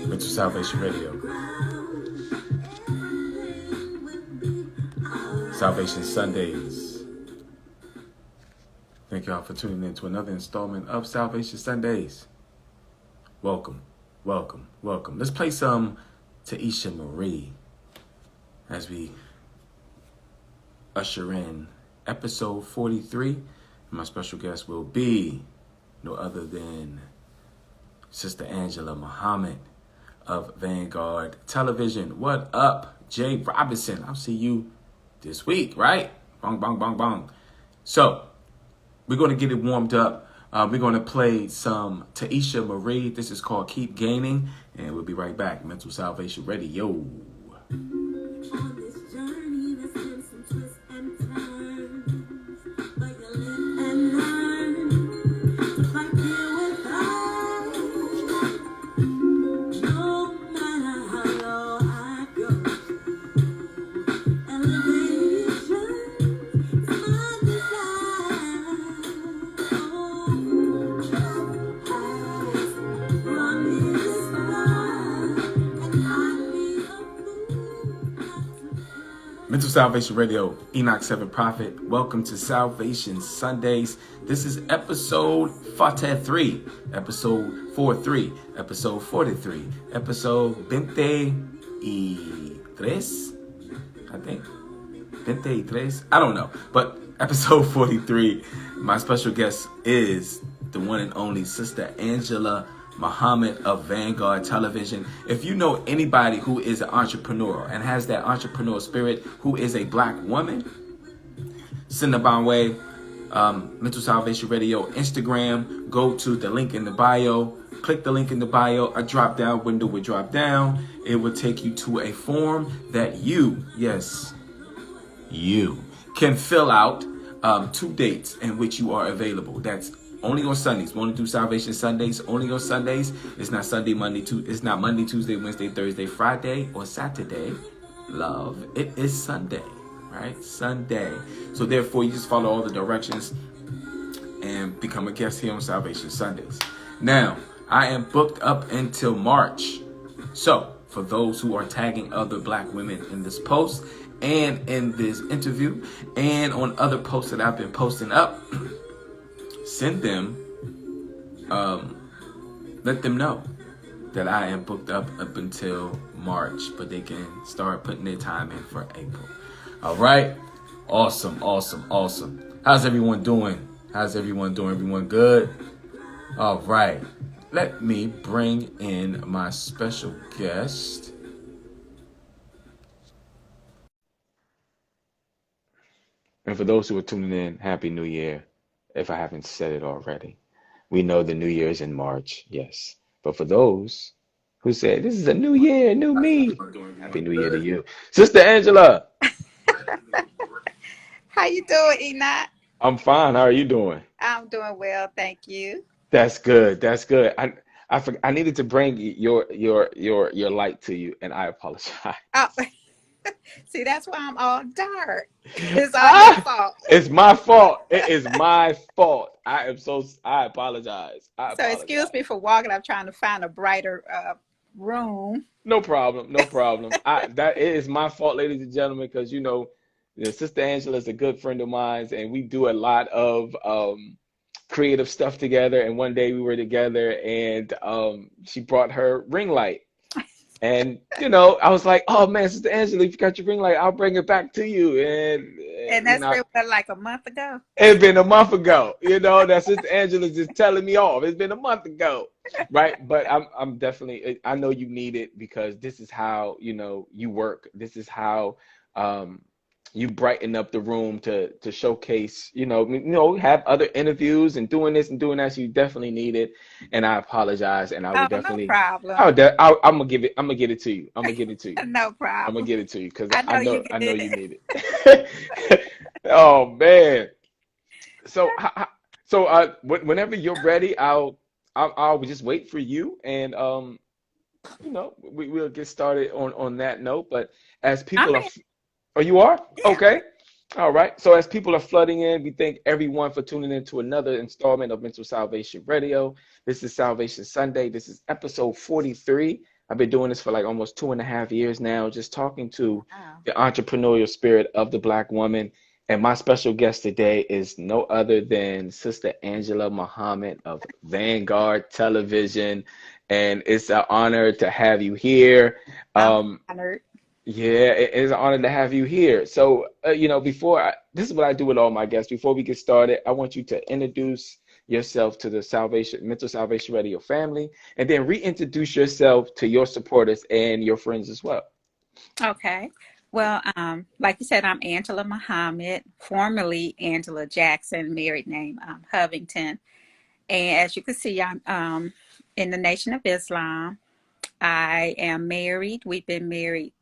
Mental Salvation Radio. Salvation Sundays. Thank y'all for tuning in to another installment of Salvation Sundays. Welcome, welcome, welcome. Let's play some Taisha Marie as we usher in episode 43. My special guest will be no other than Sister Angela Muhammad of Vanguard Television. What up, Jay Robinson? I'll see you this week, right? Bong, bong, bong, bong. So, we're going to get it warmed up. We're going to play some Taisha Marie. This is called Keep Gaining, and we'll be right back. Mental Salvation Radio. Mental Salvation Radio, Enoch 7 Prophet. Welcome to Salvation Sundays. This is episode 43, episode 43, episode 43, episode 23, I think. 23, I don't know. But episode 43, my special guest is the one and only Sister Angela Muhammad of Vanguard Television. If you know anybody who is an entrepreneur and has that entrepreneur spirit, who is a black woman, send them my way. Mental Salvation Radio Instagram. Go to the link in the bio. Click the link in the bio. A drop down window will drop down. It will take you to a form that you, yes, you can fill out 2 dates in which you are available. That's only on Sundays. We want to do Salvation Sundays only on Sundays. It's not Sunday, Monday, it's not Monday, Tuesday, Wednesday, Thursday, Friday, or Saturday. Love. It is Sunday, right? Sunday. So therefore, you just follow all the directions and become a guest here on Salvation Sundays. Now, I am booked up until March. So for those who are tagging other black women in this post and in this interview and on other posts that I've been posting up, send them, let them know that I am booked up until March, but they can start putting their time in for April. All right. Awesome, awesome, awesome. How's everyone doing? Everyone good? All right. Let me bring in my special guest. And for those who are tuning in, Happy New Year. If I haven't said it already, we know the New Year is in March, yes. But for those who say, this is a new year, new me, Happy New Year to you. Sister Angela. How you doing, Enoch? I'm fine. How are you doing? I'm doing well, thank you. That's good. That's good. I needed to bring your light to you, and I apologize. Oh, see, that's why I'm all dark. It's all your fault. It's my fault. It is my fault. I apologize. So excuse me for walking. I'm trying to find a brighter room. No problem. No problem. It is my fault, ladies and gentlemen, because Sister Angela is a good friend of mine, and we do a lot of creative stuff together. And one day we were together, and she brought her ring light. And, I was like, oh, man, Sister Angela, if you got your ring light, I'll bring it back to you. And that's been like a month ago. It's been a month ago. That Sister Angela's just telling me off. It's been a month ago. Right. But I'm definitely, I know you need it because this is how, you work. This is how you brighten up the room to showcase, have other interviews and doing this and doing that. So you definitely need it. And I apologize. And I would definitely, no problem. I'm gonna get it to you. No problem. I'm gonna get it to you because I know you need it. Oh man. So whenever you're ready, I'll just wait for you, and we'll get started on that note. But as people Oh, you are? Yeah. Okay. All right. So as people are flooding in, we thank everyone for tuning in to another installment of Mental Salvation Radio. This is Salvation Sunday. This is episode 43. I've been doing this for like almost 2.5 years now, just talking to Wow. the entrepreneurial spirit of the Black woman. And my special guest today is no other than Sister Angela Muhammad of Vanguard Television. And it's an honor to have you here. I'm Um, honored. yeah, it is an honor to have you here. So, this is what I do with all my guests. Before we get started, I want you to introduce yourself to the Mental Salvation Radio family, and then reintroduce yourself to your supporters and your friends as well. Okay. Well, like you said, I'm Angela Muhammad, formerly Angela Jackson, married name Hovington. And as you can see, I'm in the Nation of Islam. I am married. We've been married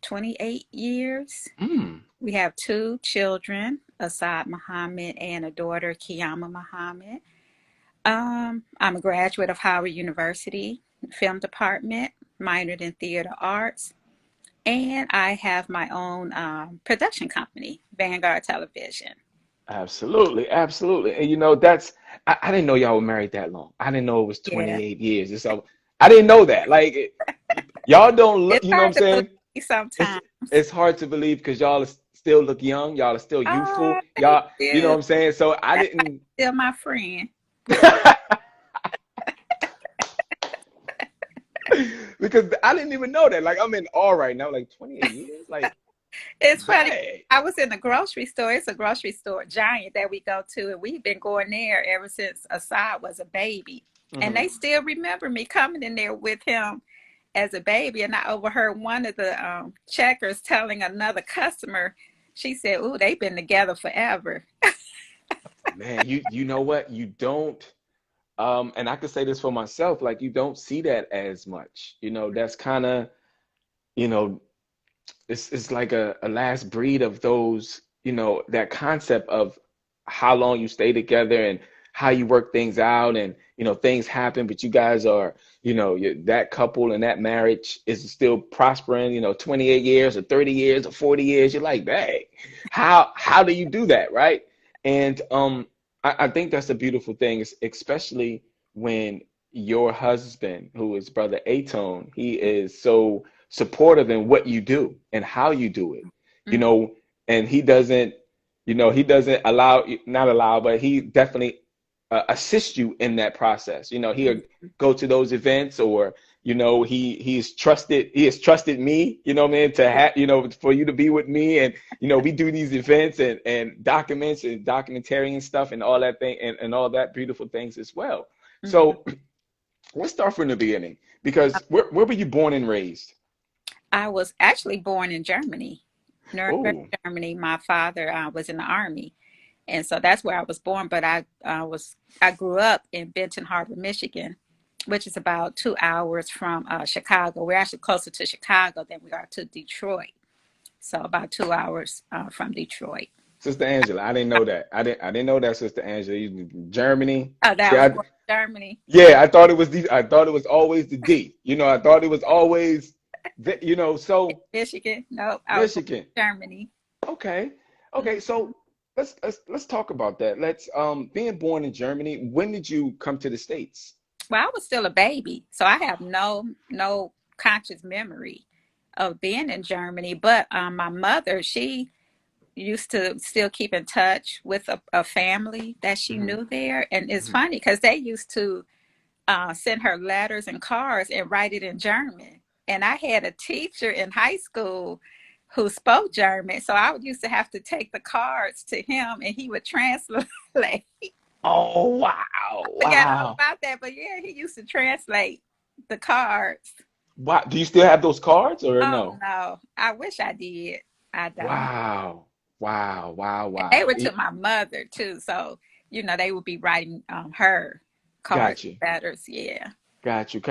28 years. Mm, We have two children, Asad Muhammad and a daughter, Kiyama Muhammad. I'm a graduate of Howard University, film department, minored in theater arts, and I have my own production company, Vanguard Television. absolutely, absolutely. And I didn't know y'all were married that long. I didn't know it was Yeah, 28 years. I didn't know that. Y'all don't look, it's you know what I'm hard to saying? believe it's sometimes. it's hard to believe because still look young. Y'all are still Oh, youthful. thank Y'all, you know what you. I'm saying? So I That's why didn't. you're still my friend. Because I didn't even know that. Like I'm in awe right now. Like 28 years. Like It's funny. dang. I was in the grocery store. It's a grocery store giant that we go to, and we've been going there ever since Assad was a baby. And Hmm. they still remember me coming in there with him as a baby. And I overheard one of the checkers telling another customer, she said, "Ooh, they've been together forever." Man, you know what? You don't. And I could say this for myself. Like you don't see that as much. That's kind of you know it's like a last breed of those, that concept of how long you stay together and how you work things out and things happen, but you guys are, that couple and that marriage is still prospering, 28 years or 30 years or 40 years. You're like, hey, how do you do that, right? And I think that's a beautiful thing, especially when your husband, who is Brother Atone, he is so supportive in what you do and how you do it, you Mhm. know, and he doesn't not allow, but he definitely assist you in that process. He'll go to those events or, he has trusted me, what I mean, to Yeah. have, for you to be with me. And, we do these events and documents and documentarian stuff and all that thing and all that beautiful things as well. Mhm. So let's start from the beginning because where were you born and raised? I was actually born in Germany, Nuremberg, Oh, Germany. My father was in the army, and so that's where I was born. But I grew up in Benton Harbor, Michigan, which is about 2 hours from Chicago. We're actually closer to Chicago than we are to Detroit. So about 2 hours from Detroit. Sister Angela, I didn't know that. I didn't know that, Sister Angela. You Germany. Oh, that See, I was born in Germany, yeah, I thought it was always the D. I thought it was always so Michigan. No, I was born Michigan. in Germany. Okay. Okay, Mhm. so let's talk about that. Let's being born in Germany, when did you come to the States? Well, I was still a baby, so I have no conscious memory of being in Germany. But my mother, she used to still keep in touch with a family that she Hmm. knew there, and it's Hmm. funny because they used to send her letters and cards and write it in German. And I had a teacher in high school who spoke German, so I used to have to take the cards to him, and he would translate. Oh, wow. Forgot all Wow. about that, but yeah, he used to translate the cards. Wow. Do you still have those cards or Oh no? no, I wish I did. I don't. Wow. Wow. Wow. They Wow. were to my mother too, so they would be writing her cards, Got you. letters. Yeah, Got you.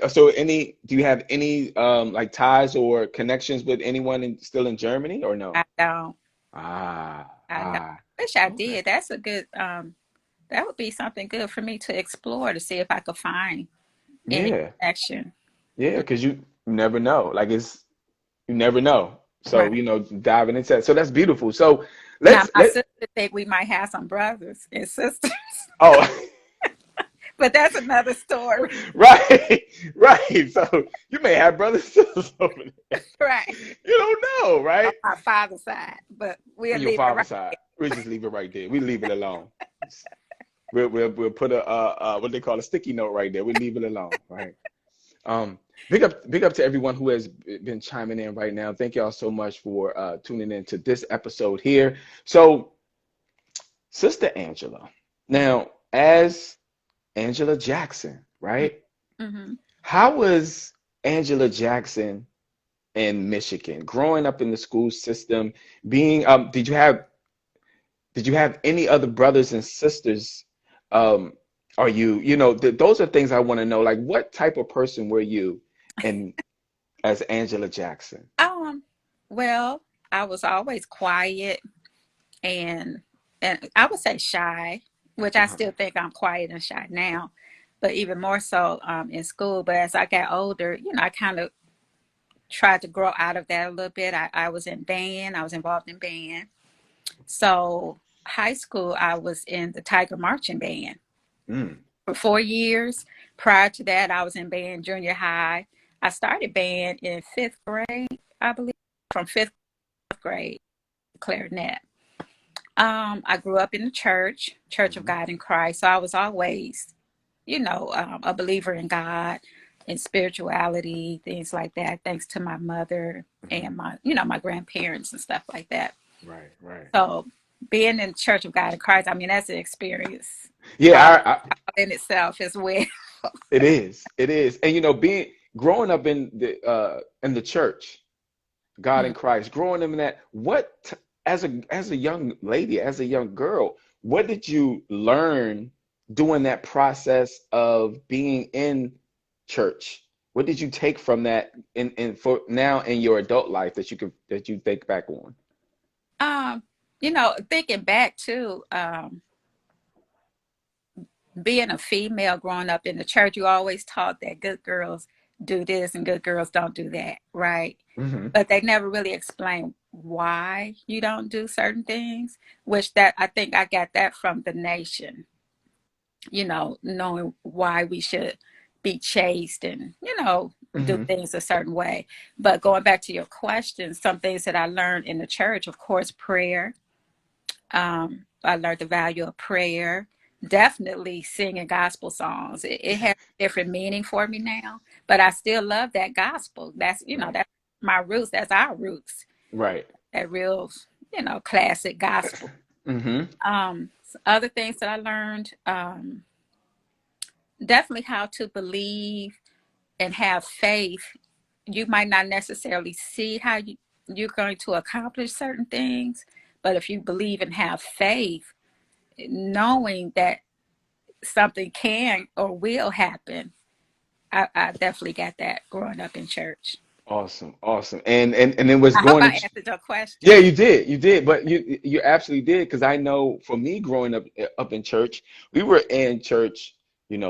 So do you have any like ties or connections with anyone still in Germany or I no? don't. Ah, I don't. ah. Wish I Okay. did. That's a good. That would be something good for me to explore to see if I could find any Yeah. connection. Yeah, because you never know. You never know. So, Right diving into that. So that's beautiful. So now, let's my let sister think we might have some brothers and sisters. oh But that's another story. Right, right. So you may have brothers and sisters over there. Right. You don't know, On right? my father's side. But we'll On your leave it right. father's side. We just leave it right there. We leave it alone. We'll put a what they call a sticky note right there. We leave it alone, right? Big up to everyone who has been chiming in right now. Thank y'all so much for tuning in to this episode here. So, Sister Angela, now as Angela Jackson, right? Mm-hmm. How was Angela Jackson in Michigan, growing up in the school system, being did you have any other brothers and sisters? Um, are those are things I want to know. Like, what type of person were you in as Angela Jackson? Um, well, I was always quiet and I would say shy, which I Uh-huh. still think I'm quiet and shy now, but even more so in school. But as I got older, I kind of tried to grow out of that a little bit. I was in band, I was involved in band. So high school, I was in the Tiger Marching Band Mm, for 4 years. Prior to that, I was in band junior high. I started band in fifth grade, I believe, from fifth grade, clarinet. I grew up in the Church of mhm, God in Christ. So I was always, a believer in God and spirituality, things like that, thanks to my mother mhm. and my grandparents and stuff like that. Right, right. So being in the Church of God in Christ, I mean, that's an experience all Yeah, in itself as well. it is. It is. And being growing up in the church, God in Mm. Christ, growing up in that, as a young lady, as a young girl, what did you learn during that process of being in church? What did you take from that in for now in your adult life that you think back on? Um, thinking back to being a female growing up in the church, you always taught that good girls do this and good girls don't do that, right? Hmm. But they never really explained why you don't do certain things, which that I think I got that from the nation, knowing why we should be chaste and, do Hmm. things a certain way. But going back to your question, some things that I learned in the church, of course, prayer. I learned the value of prayer. Definitely singing gospel songs. It has a different meaning for me now, but I still love that gospel. Right. That's my roots. That's our roots. Right. That real, classic gospel. Hmm. Other things that I learned, definitely how to believe and have faith. You might not necessarily see how you're going to accomplish certain things, but if you believe and have faith, knowing that something can or will happen. I definitely got that growing up in church. Awesome. Awesome. And it was I hope going I to answered your Yeah, question. you did, but you absolutely did because I know for me growing up in church, we were in church,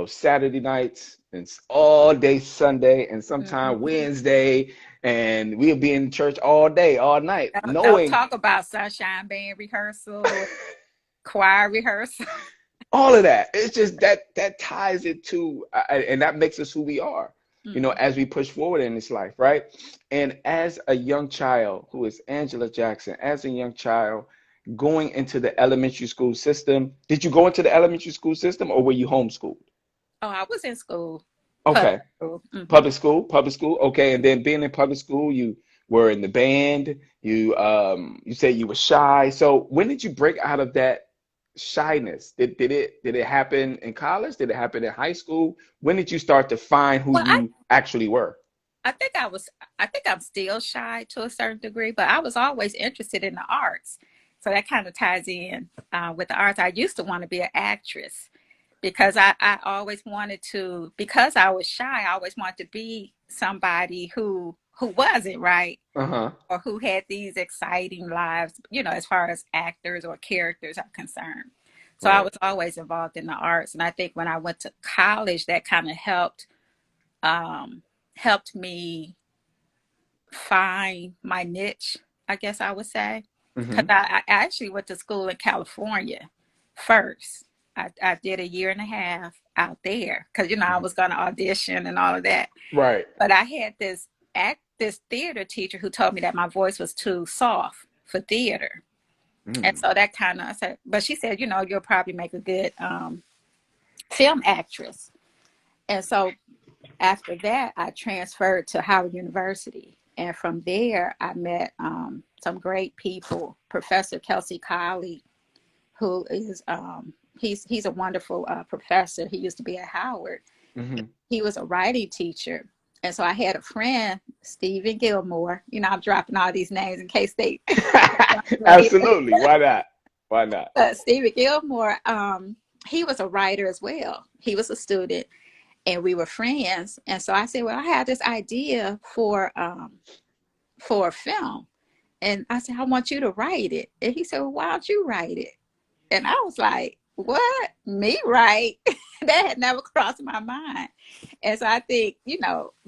Saturday nights and all day Sunday and sometime Mhm. Wednesday, and we'll be in church all day, all night, Don't knowing talk about sunshine band rehearsal, choir rehearsal. all of that. It's just that ties it to, and that makes us who we are, Mhm. as we push forward in this life, right? And as a young child, who is Angela Jackson, as a young child going into the elementary school system, did you go into the elementary school system or were you homeschooled? Oh, I was in school, public Okay, school. public school. Okay, and then being in public school, you were in the band. You said you were shy. So when did you break out of that shyness? Did it happen in college? Did it happen in high school? When did you start to find who Well, you actually were? I think I think I'm still shy to a certain degree, but I was always interested in the arts. So that kind of ties in with the arts. I used to want to be an actress because I always wanted to, because I was shy, I always wanted to be somebody who wasn't right Uh-huh. or who had these exciting lives, as far as actors or characters are concerned. So I Right. was always involved in the arts. And I think when I went to college, that kind of um, helped me find my niche, I guess I would say. Because Mm-hmm. I actually went to school in California first. I did a year and a half out there because, I Mhm. was going to audition and all of that. Right. But I had this theater teacher who told me that my voice was too soft for theater. And Mm. so that kind of, I said, but she said, you'll probably make a good film actress. And so after that, I transferred to Howard University. And from there, I met some great people. Professor Kelsey Colley, who is he's a wonderful professor. He used to be at Howard. Hmm. He was a writing teacher. And so I had a friend, Stephen Gilmore. I'm dropping all these names in case they hear. Absolutely. Why not? Why not? Stephen Gilmore, he was a writer as well. He was a student, and we were friends. And so I said, well, I had this idea for a film. And I said, I want you to write it. And he said, well, why don't you write it? And I was like, what? Me write? That had never crossed my mind. And so I think,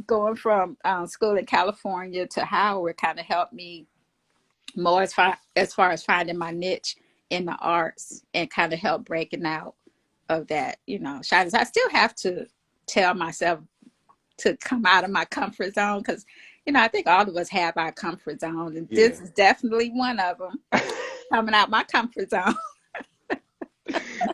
going from school in California to Howard kind of helped me more as far as finding my niche in the arts and kind of help breaking out of that, shyness. I still have to tell myself to come out of my comfort zone because, I think all of us have our comfort zone, and Yeah. this is definitely one of them. Coming out my comfort zone.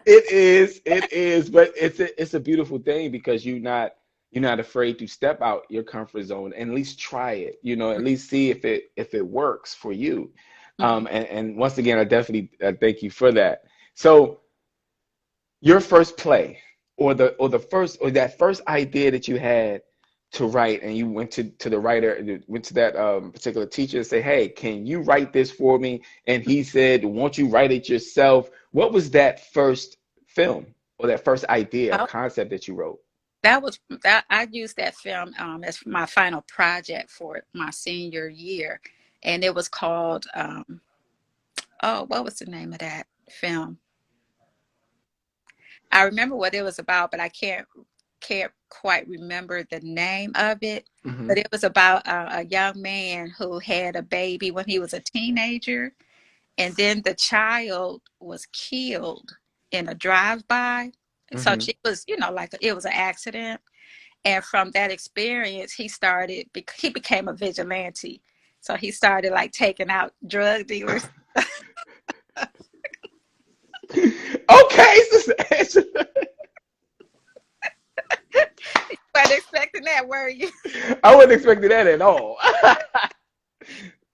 It is, but it's a beautiful thing because you're not afraid to step out your comfort zone and at least try it, at least see if it works for you. Mhm. And once again, I definitely thank you for that. So your first play or that first idea that you had to write and you went to the writer, went to that particular teacher and say, hey, can you write this for me? And he said, won't you write it yourself? What was that first film or that first idea or Oh, concept that you wrote? that I used that film as my final project for my senior year, and it was called oh, what was the name of that film? I remember what it was about, but I can't quite remember the name of it. Hmm. But it was about a young man who had a baby when he was a teenager, and then the child was killed in a drive-by. So Hmm. she was, like it was an accident. And from that experience, he became a vigilante. So he started like taking out drug dealers. Okay, Sister Angela. Wasn't expecting that, were you? I wasn't expecting that at all.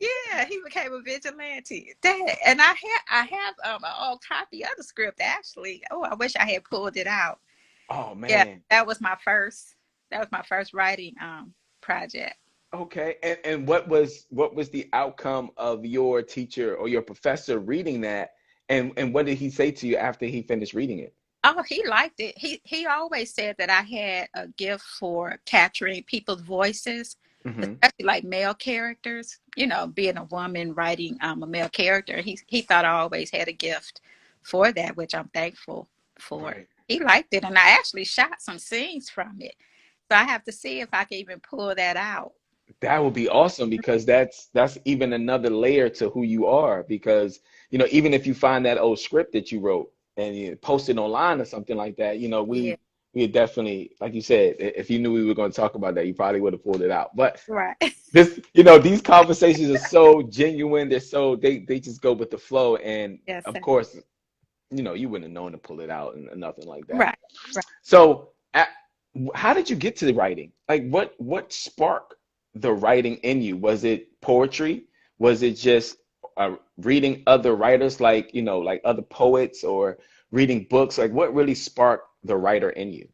Yeah, he became a vigilante. And I have an old copy of the script actually. Oh, I wish I had pulled it out. Oh Yeah, man. that was my first. That was my first writing project. Okay. And what was the outcome of your teacher or your professor reading that? And what did he say to you after he finished reading it? Oh, he liked it. He always said that I had a gift for capturing people's voices, Hmm. especially like male characters. Being a woman writing a male character, he thought I always had a gift for that, which I'm thankful for. Right. He liked it, and I actually shot some scenes from it. So I have to see if I can even pull that out. That would be awesome because that's even another layer to who you are because even if you find that old script that you wrote and you post it online or something like that, Yeah, we definitely, like you said, if you knew we were going to talk about that, you probably would have pulled it out. But right. these conversations are so genuine, they just go with the flow, and Yes, of sir. course, you wouldn't have known to pull it out and nothing like that. Right, right. So, how did you get to the writing? Like, what sparked the writing in you? Was it poetry? Was it just reading other writers, like other poets, or reading books? Like, what really sparked the writer in you?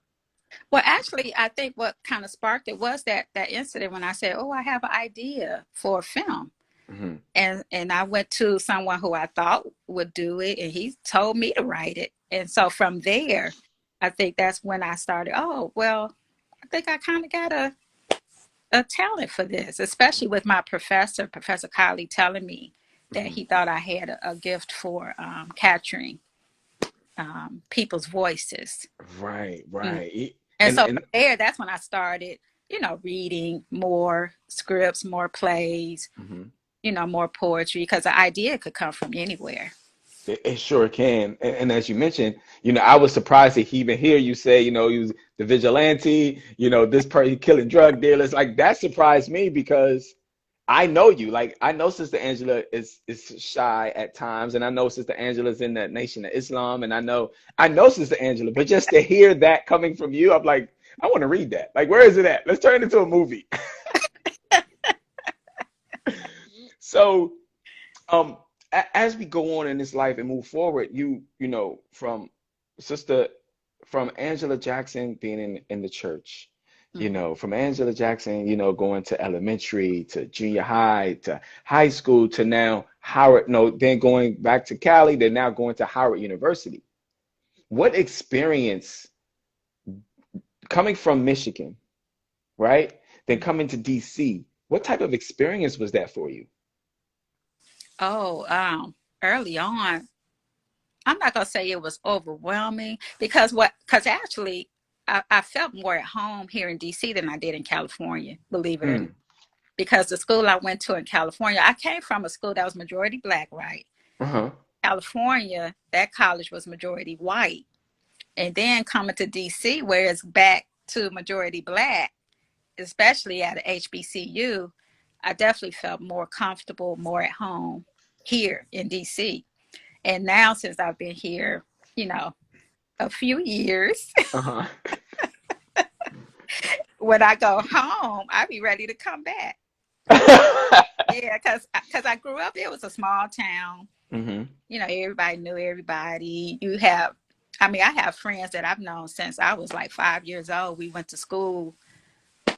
Well, actually, I think what kind of sparked it was that incident when I said, "Oh, I have an idea for a film." Hmm. And I went to someone who I thought would do it, and he told me to write it. And so from there, I think that's when I started. Oh, well, I think I kind of got a talent for this, especially with my professor, Professor Colley, telling me that Hmm. he thought I had a gift for capturing people's voices. Right, Mm. right. And And so and from there, that's when I started, reading more scripts, more plays, mhm. more poetry, because the idea could come from anywhere. It sure can. And as you mentioned, I was surprised to even hear you say, he was the vigilante, this person killing drug dealers. Like that surprised me because I know you. Like I know Sister Angela is shy at times, and I know Sister Angela's in the Nation of Islam, and I know Sister Angela, but just to hear that coming from you, I'm like, I want to read that. Like, where is it at? Let's turn it into a movie. So, um, as we go on in this life and move forward, from sister, from Angela Jackson being in the church, Mhm. from Angela Jackson, going to elementary to junior high to high school to now Howard, no, then going back to Cali, then now going to Howard University. What experience coming from Michigan, right? Then coming to DC, what type of experience was that for you? Oh, early on, I'm not gonna say it was overwhelming because actually I felt more at home here in DC than I did in California, believe it or not. Mm, Because the school I went to in California, I came from a school that was majority black, right? uh-huh. California, that college was majority white. And then coming to DC, where it's back to majority black, especially at a HBCU, I definitely felt more comfortable, more at home here in DC. And now, since I've been here, you know, a few years, Uh-huh. when I go home, I be ready to come back. Yeah, because I grew up, it was a small town. Hmm. Everybody knew everybody. I have friends that I've known since I was like 5 years old. We went to school,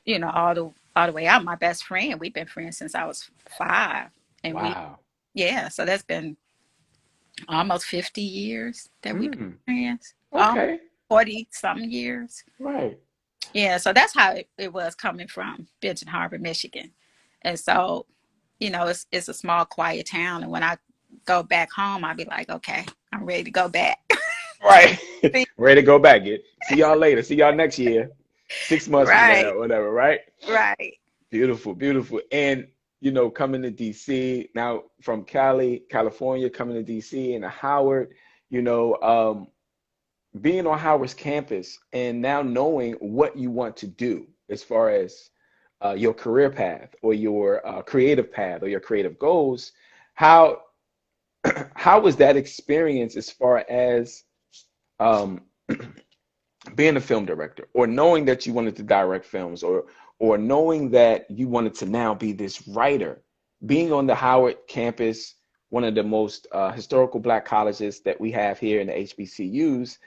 all the way out. My best friend, we've been friends since I was five. And Wow. yeah, so that's been almost 50 years that we've been Mm, friends. Almost okay. 40 something years. Right. Yeah, so that's how it was coming from Benton Harbor, Michigan. And so, it's a small, quiet town. And when I go back home, I'll be like, okay, I'm ready to go back. Right. Ready to go back. See y'all later. See y'all next year. 6 months from Right, now, whatever, right? right. Beautiful, beautiful. And coming to DC now from Cali, California, coming to DC and to Howard, you know, um, being on Howard's campus and now knowing what you want to do as far as your career path or your creative path or your creative goals, how how was that experience as far as um, being a film director or knowing that you wanted to direct films or knowing that you wanted to now be this writer, being on the Howard campus, one of the most historical black colleges that we have here in the HBCUs.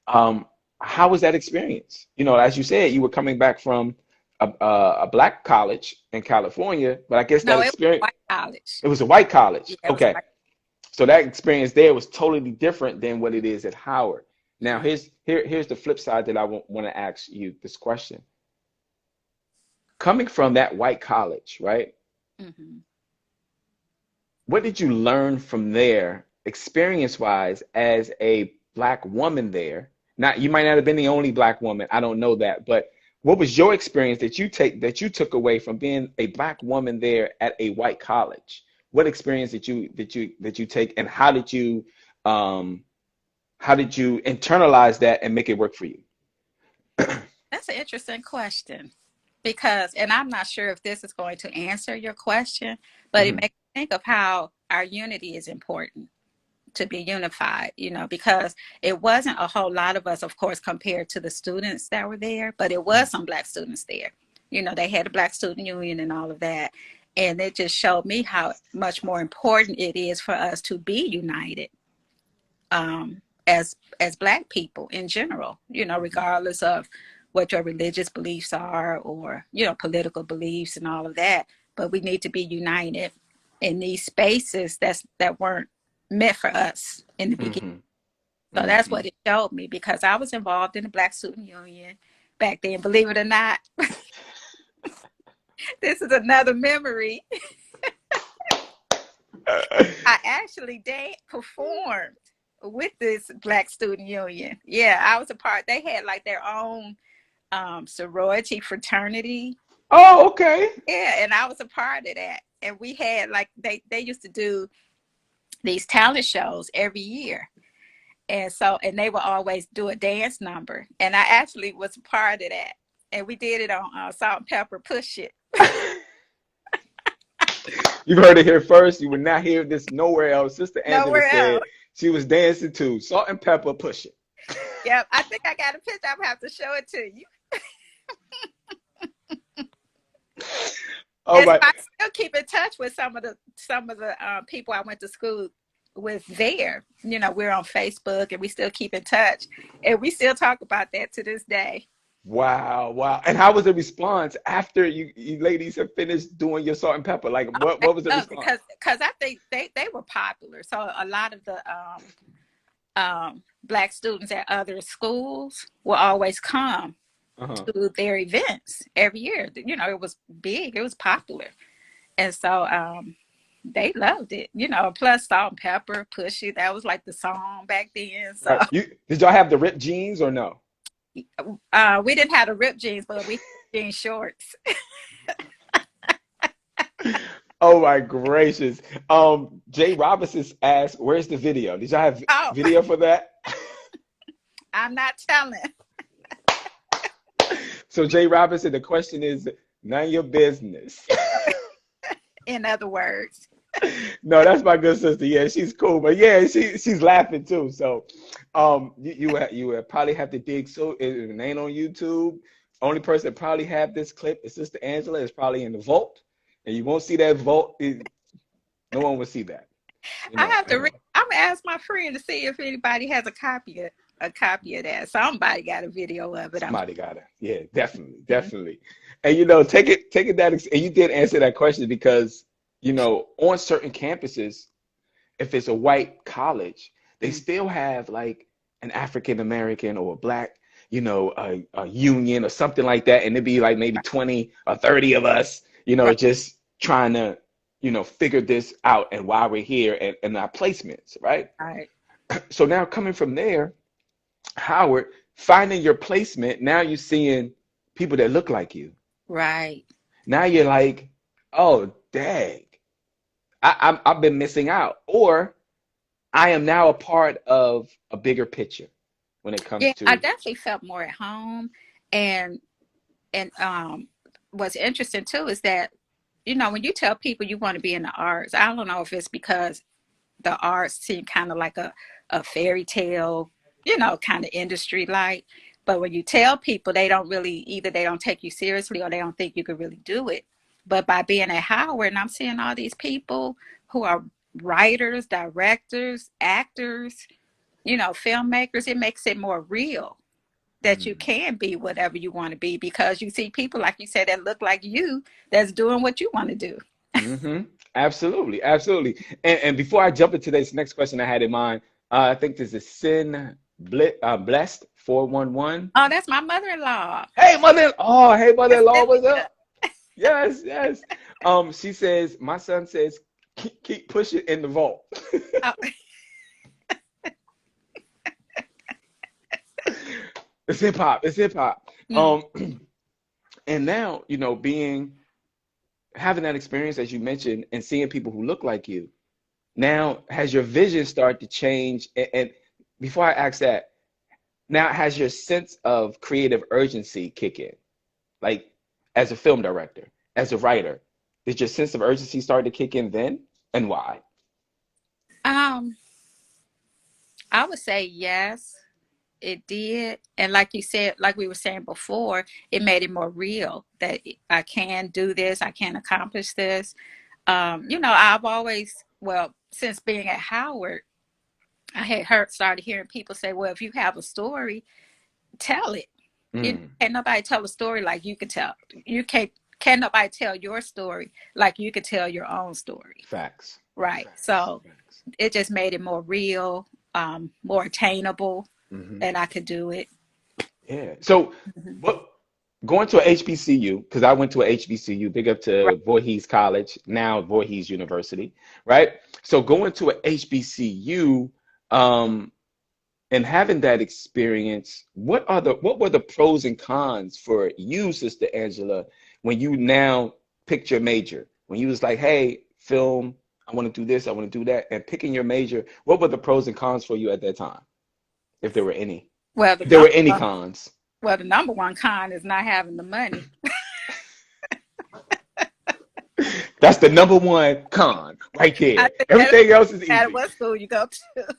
um, how was that experience? As you said, you were coming back from a black college in California, but I guess that No, it was experience, white college. it was a white Yeah, college. it was Okay. white. So that experience there was totally different than what it is at Howard. Now, Yeah. here's the flip side that I want to ask you this question. Coming from that white college, right? Hmm. What did you learn from there, experience-wise, as a black woman there? Not, you might not have been the only black woman. I don't know that, but what was your experience that you took away from being a black woman there at a white college? What experience did you take, and um, how did you internalize that and make it work for you? That's an interesting question and I'm not sure if this is going to answer your question, but it Hmm. makes me think of how our unity is important to be unified, because it wasn't a whole lot of us, of course, compared to the students that were there, but it was some black students there. They had a black student union and all of that. And it just showed me how much more important it is for us to be united, as black people in general, regardless of what your religious beliefs are or, political beliefs and all of that. But we need to be united in these spaces that weren't meant for us in the beginning. Hmm. So that's Hmm. what it showed me because I was involved in the Black Student Union back then. Believe it or not, this is another memory. I actually performed with this Black Student Union. Yeah, I was a part. They had like their own sorority fraternity. Oh, okay. Yeah, and I was a part of that. And we had like they used to do these talent shows every year. And so, and they would always do a dance number. And I actually was a part of that. And we did it on Salt and Pepper Push It. You've heard it here first. You will not hear this nowhere else. Sister Angela Nowhere said else. she was dancing to Salt and Pepper Push It. Yep. I think I got a picture. I'm going to have to show it to you. All And so right. I still keep in touch with some of the people I went to school with there. You know, we're on Facebook and we still keep in touch. And we still talk about that to this day. Wow, wow. And how was the response after you ladies have finished doing your Salt and Pepper? Like what was the response? Because I think they were popular. So a lot of the Black students at other schools will always come to their events every year. You know, it was big, it was popular. And so they loved it, you know, plus Salt and Pepper, Push It. That was like the song back then. So Did y'all have the ripped jeans or no? we didn't have the ripped jeans, but we had jean shorts. Oh my gracious. Jay Robinson asked, where's the video? Did y'all have video for that? I'm not telling. So Jay Robinson, the question is none of your business. In other words. No, that's my good sister. Yeah, she's cool, but yeah, she's laughing too. So, you probably have to dig. So it ain't on YouTube. Only person that probably have this clip is Sister Angela. Is probably in the vault, and you won't see that vault. No one will see that. You know, I have to. I'm gonna ask my friend to see if anybody has a copy of that. Somebody got a video of it. Somebody got it. Yeah, definitely. And you know, take it that. And you did answer that question because, you know, on certain campuses, if it's a white college, they still have like an African American or a Black, you know, a union or something like that, and it'd be like maybe 20 or 30 of us, you know, just trying to, you know, figure this out and why we're here and our placements, right? Right. So now coming from there, Howard, finding your placement, now you're seeing people that look like you. Right. Now you're like, oh, dang, I've been missing out. Or I am now a part of a bigger picture when it comes to. I definitely felt more at home. And what's interesting too is that, you know, when you tell people you want to be in the arts, I don't know if it's because the arts seem kind of like a fairy tale, you know, kind of industry like. But when you tell people, they don't really, either they don't take you seriously or they don't think you could really do it. But by being at Howard, and I'm seeing all these people who are writers, directors, actors, you know, filmmakers, it makes it more real that you can be whatever you want to be, because you see people, like you said, that look like you, that's doing what you want to do. Absolutely. And before I jump into this next question I had in mind, I think this is Blessed 411. Oh, that's my mother-in-law. Hey, mother-in-law, what's up? Yes. She says, my son says, keep pushing in the vault. Oh. It's hip hop. And now, you know, having that experience, as you mentioned, and seeing people who look like you, now has your vision started to change? And before I ask that, now has your sense of creative urgency kick in? Like, as a film director, as a writer, did your sense of urgency start to kick in then, and why? I would say yes, it did. And like you said, like we were saying before, it made it more real that I can do this, I can accomplish this. You know, I've always, well, since being at Howard, I had started hearing people say, well, if you have a story, tell it. Can't nobody tell a story like you can tell. Can't nobody tell your story like you could tell your own story. Facts. Right. So it just made it more real, more attainable, and I could do it. Yeah. So going to a HBCU, because I went to a HBCU, big up to Voorhees College, now Voorhees University, right? So going to a HBCU, and having that experience, what were the pros and cons for you, Sister Angela, when you now picked your major? When you was like, hey, film, I want to do this, I want to do that, and picking your major, what were the pros and cons for you at that time, if there were any? Well, If there were any cons. the number one con is not having the money. That's the number one con right I there. think that Everything else is no matter easy. what school you go to.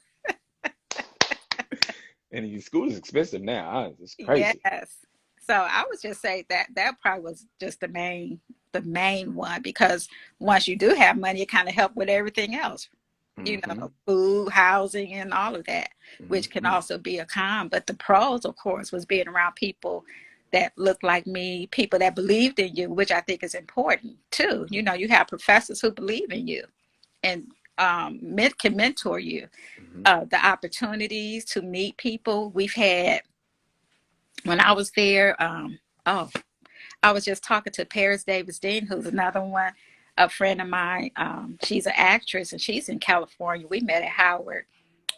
And school is expensive now. It's crazy. Yes. So I would just say that that probably was just the main one, because once you do have money, it kind of help with everything else. You Hmm. know, food, housing, and all of that, which can Hmm. also be a con. But the pros, of course, was being around people that looked like me, people that believed in you, which I think is important too. You know, you have professors who believe in you and can mentor you. Hmm. The opportunities to meet people we've had when I was there. Oh, I was just talking to Paris Davis Dean, who's another one, a friend of mine. She's an actress and she's in California. We met at Howard,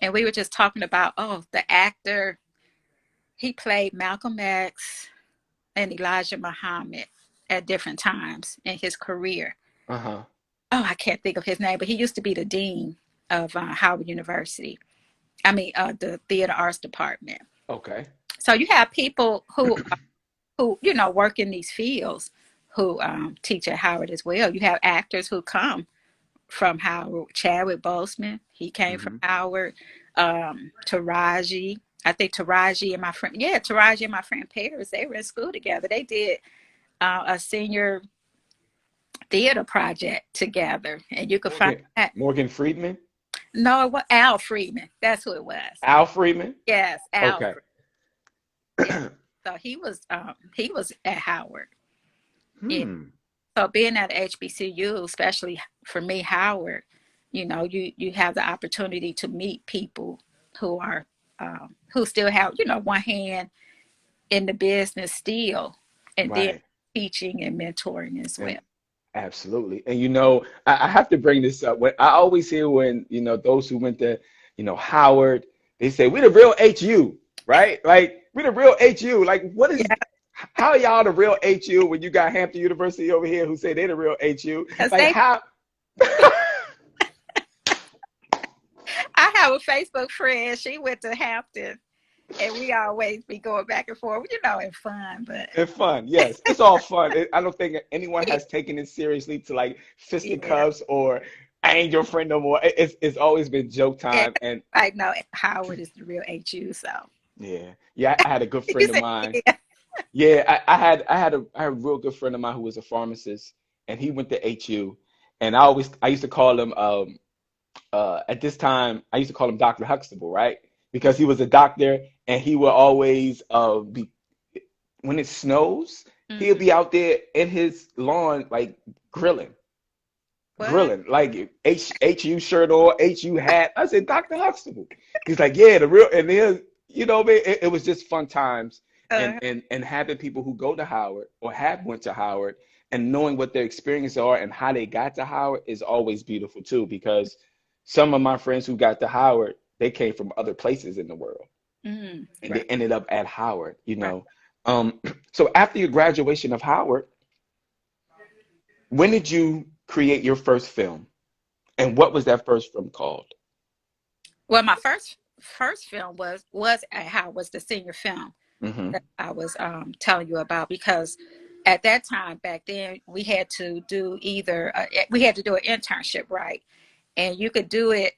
and we were just talking about, oh, the actor, he played Malcolm X and Elijah Muhammad at different times in his career. Uh-huh. Oh, I can't think of his name, but he used to be the dean of Howard University. I mean, the theater arts department. Okay. So you have people who you know work in these fields who teach at Howard as well. You have actors who come from Howard. Chadwick Boseman, he came from Hmm. Howard. Taraji, I think Taraji and my friend, yeah, Taraji and my friend Paris, they were in school together. They did a senior theater project together, and you could find Morgan that. Morgan Friedman? No, it was Al Freeman. That's who it was. Al Freeman? Yes, Al. Okay. Yeah. So he was at Howard. Yeah. Hmm. So being at HBCU, especially for me, Howard, you know, you have the opportunity to meet people who are who still have, you know, one hand in the business still, and then Right. teaching and mentoring as well. And absolutely. And I have to bring this up. When I always hear when, those who went to, Howard, they say, we the real HU, right? Like we the real HU. Like Yeah, how are y'all the real HU when you got Hampton University over here who say they the real HU? because Like they, how I have a Facebook friend. She went to Hampton, and we always be going back and forth, you know, and fun. But it's fun. Yes, it's all fun. I don't think anyone has taken it seriously to like yeah, fisticuffs or I ain't your friend no more. It's always been joke yeah, time. And I know Howard is the real HU. So yeah, yeah, I had a good he friend of said, mine. yeah. Yeah, I had a real good friend of mine who was a pharmacist, and he went to HU, and I used to call him at this time I used to call him Dr. Huxtable, right? Because he was a doctor, and he would always be when it snows, he'll Mhm. be out there in his lawn like grilling, What? grilling like HU shirt or HU hat. I said Dr. Huxtable. He's like, yeah, the real, and then man, it was just fun times, and Uh, and having people who go to Howard or have went to Howard and knowing what their experiences are and how they got to Howard is always beautiful too. Because some of my friends who got to Howard, they came from other places in the world and they right, ended up at Howard. right. Um, so after your graduation of Howard, when did you create your first film? And what was that first film called? Well, my first film was at Howard, was the senior film Hmm. that I was telling you about, because at that time back then we had to do either we had to do an internship, right? And you could do it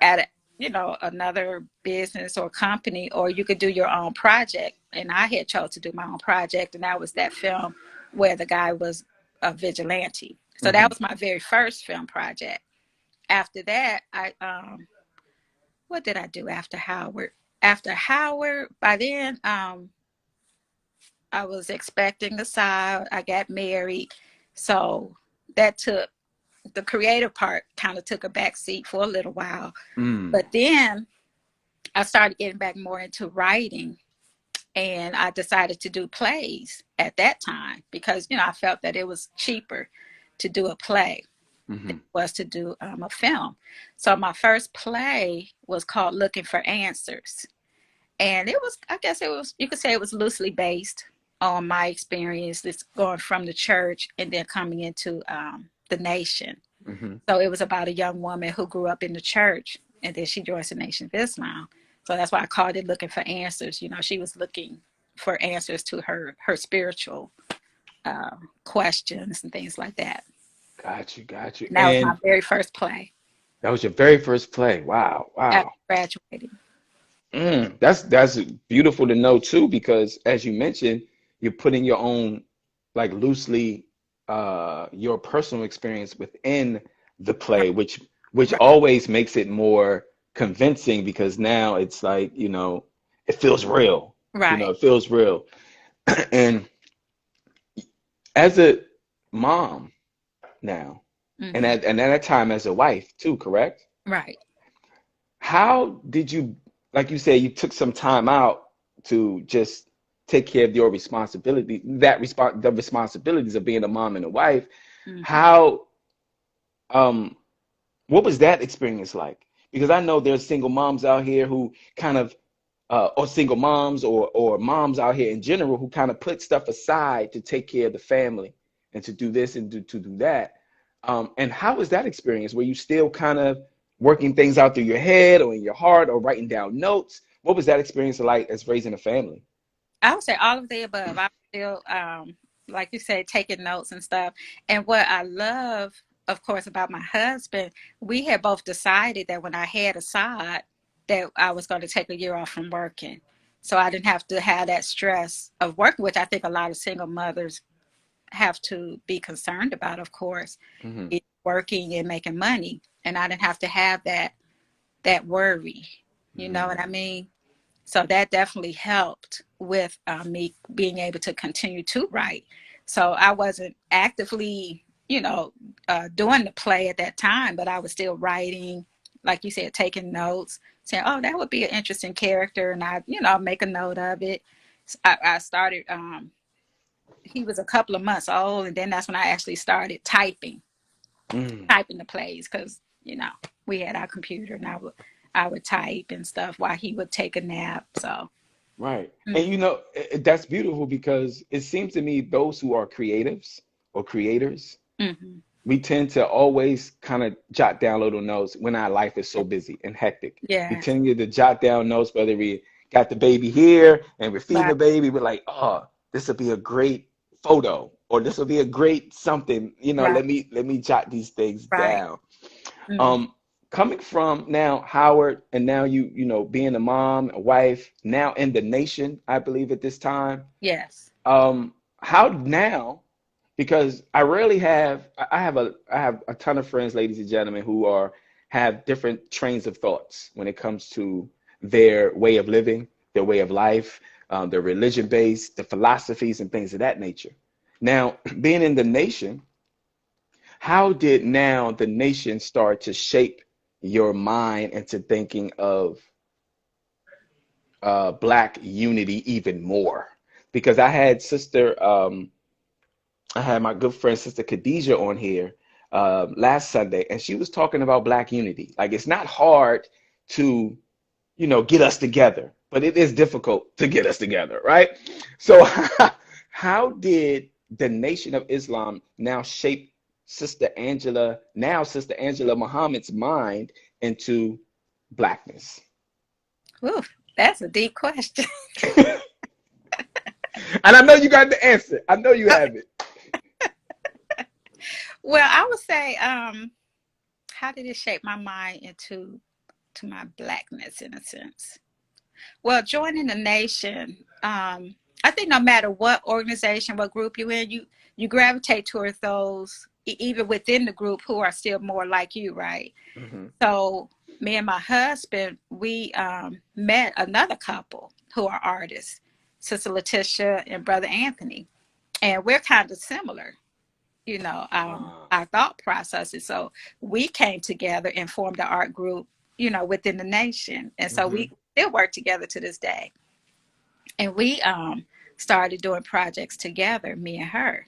at a, you know, another business or company, or you could do your own project. And I had chose to do my own project, and that was that film where the guy was a vigilante. So that Hmm. was my very first film project. After that, I what did I do after Howard? After Howard, by then, I was expecting a child. I got married, so that took the creative part kind of took a back seat for a little while. Mm. But then I started getting back more into writing, and I decided to do plays at that time because you know I felt that it was cheaper to do a play than Hmm. it was to do a film. So my first play was called Looking for Answers, and it was, I guess it was, you could say it was loosely based on my experience this going from the church and then coming into the nation. Hmm. So it was about a young woman who grew up in the church, and then she joins the Nation of Islam. So that's why I called it Looking for Answers. You know, she was looking for answers to her spiritual questions and things like that. Got you, got you. And that was my And very first play that was your very first play. Wow, after wow. graduating. That's beautiful to know too, because as you mentioned, you're putting your own, like, loosely, your personal experience within the Right, play, which right, always makes it more convincing, because now it's like, it feels real. right. It feels real. And as a mom now, and Hmm. at that time as a wife too, correct? Right. How did you, like you said, you took some time out to just take care of your responsibility, the responsibilities of being a mom and a wife. Hmm. How, um, what was that experience like? Because I know there's single moms out here who kind of, or single moms, or moms out here in general who kind of put stuff aside to take care of the family and to do this and to do that. And how was that experience? Were you still kind of working things out through your head or in your heart or writing down notes? What was that experience like as raising a family? I would say all of the above. I still, like you said, taking notes and stuff. And what I love, of course, about my husband, we had both decided that when I had Assad, that I was going to take a year off from working. So I didn't have to have that stress of working, which I think a lot of single mothers have to be concerned about, of course, Hmm. is working and making money. And I didn't have to have that worry. You know what I Hmm. mean? So that definitely helped with me being able to continue to write. So I wasn't actively, doing the play at that time, but I was still writing, like you said, taking notes, saying, "Oh, that would be an interesting character," and I, make a note of it. I started. He was a couple of months old, and then that's when I actually started Mm. typing the plays because we had our computer, and I would type and stuff while he would take a nap. So. Right. And Mhm. that's beautiful, because it seems to me those who are creatives or creators, Mhm. we tend to always kind of jot down little notes when our life is so busy and hectic. We Yes. tend to jot down notes, whether we got the baby here and we're feeding Right. the baby, we're like, oh, this will be a great photo, or this will be a great something. Right. Let me jot these things Right. down. Mm. Um, Coming from now Howard, and now being a mom, a wife, now in the nation, I believe at this time. Yes. How now? Because I rarely have I have a ton of friends, ladies and gentlemen, who are have different trains of thoughts when it comes to their way of living, their way of life, their religion based, the philosophies and things of that nature. Now, being in the nation, how did now the nation start to shape your mind into thinking of Black unity even more? Because I had my good friend Sister Khadijah on here last Sunday, and she was talking about Black unity. Like, it's not hard to, get us together, but it is difficult to get us together, right? So, how did the Nation of Islam now shape Sister Angela Muhammad's mind into Blackness? Ooh, that's a deep question. And I know you got the answer. I know you have it. Well, I would say, how did it shape my mind to my blackness in a sense? Well, joining the nation, I think no matter what organization, what group you're in, you gravitate towards those, even within the group, who are still more like you, right? Hmm. So me and my husband, we met another couple who are artists, Sister Letitia and Brother Anthony, and we're kind of similar, our thought processes. So we came together and formed an art group, within the nation, and so Hmm. we still work together to this day. And we started doing projects together, me and her.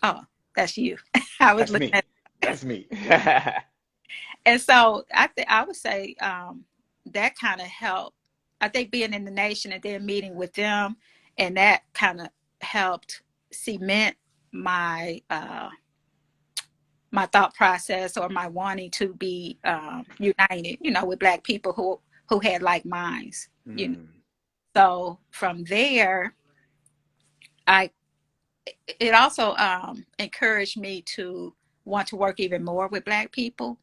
Oh, that's you. I was That's looking me. at. That's me. And so I would say that kind of helped. I think being in the nation and then meeting with them, and that kind of helped cement my my thought process or my wanting to be united, with Black people who had like minds. Mm. So from there, I it also encouraged me to want to work even more with Black people.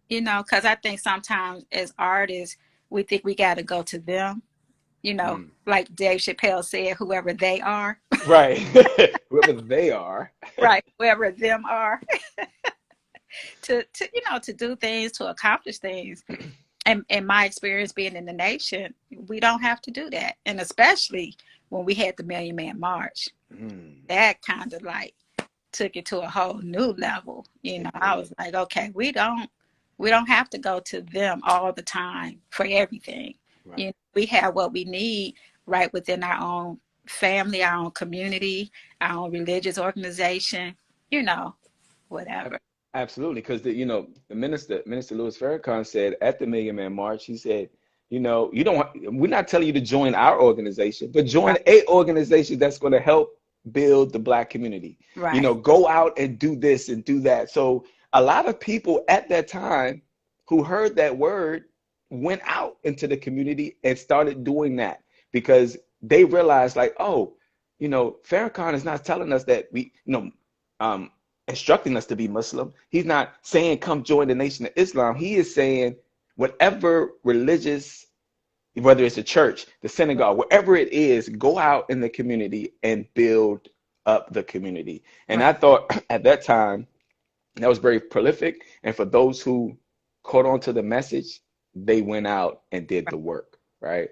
Because I think sometimes as artists, we think we got to go to them. Mm. Like Dave Chappelle said, whoever they are, Right. Whoever they are. right? Whoever them are, to do things, to accomplish things. And in my experience being in the nation, we don't have to do that. And especially when we had the Million Man March, Mm. that kind of like took it to a whole new level. It I did. was like, okay, we don't have to go to them all the time for everything. Right. We have what we need right within our own family, our own community, our own religious organization, Ab- whatever. Absolutely, because the Minister Louis Farrakhan said at the Million Man March, he said, you don't. We're not telling you to join our organization, but join Right, a organization that's going to help build the Black community. right, Go out and do this and do that. So a lot of people at that time who heard that word went out into the community and started doing that because they realized, like, oh, Farrakhan is not telling us that um, instructing us to be Muslim. He's not saying come join the Nation of Islam. He is saying whatever religious, whether it's a church, the synagogue, wherever it is, go out in the community and build up the community. And right. I thought at that time that was very prolific. And for those who caught on to the message, they went out and did the work. Right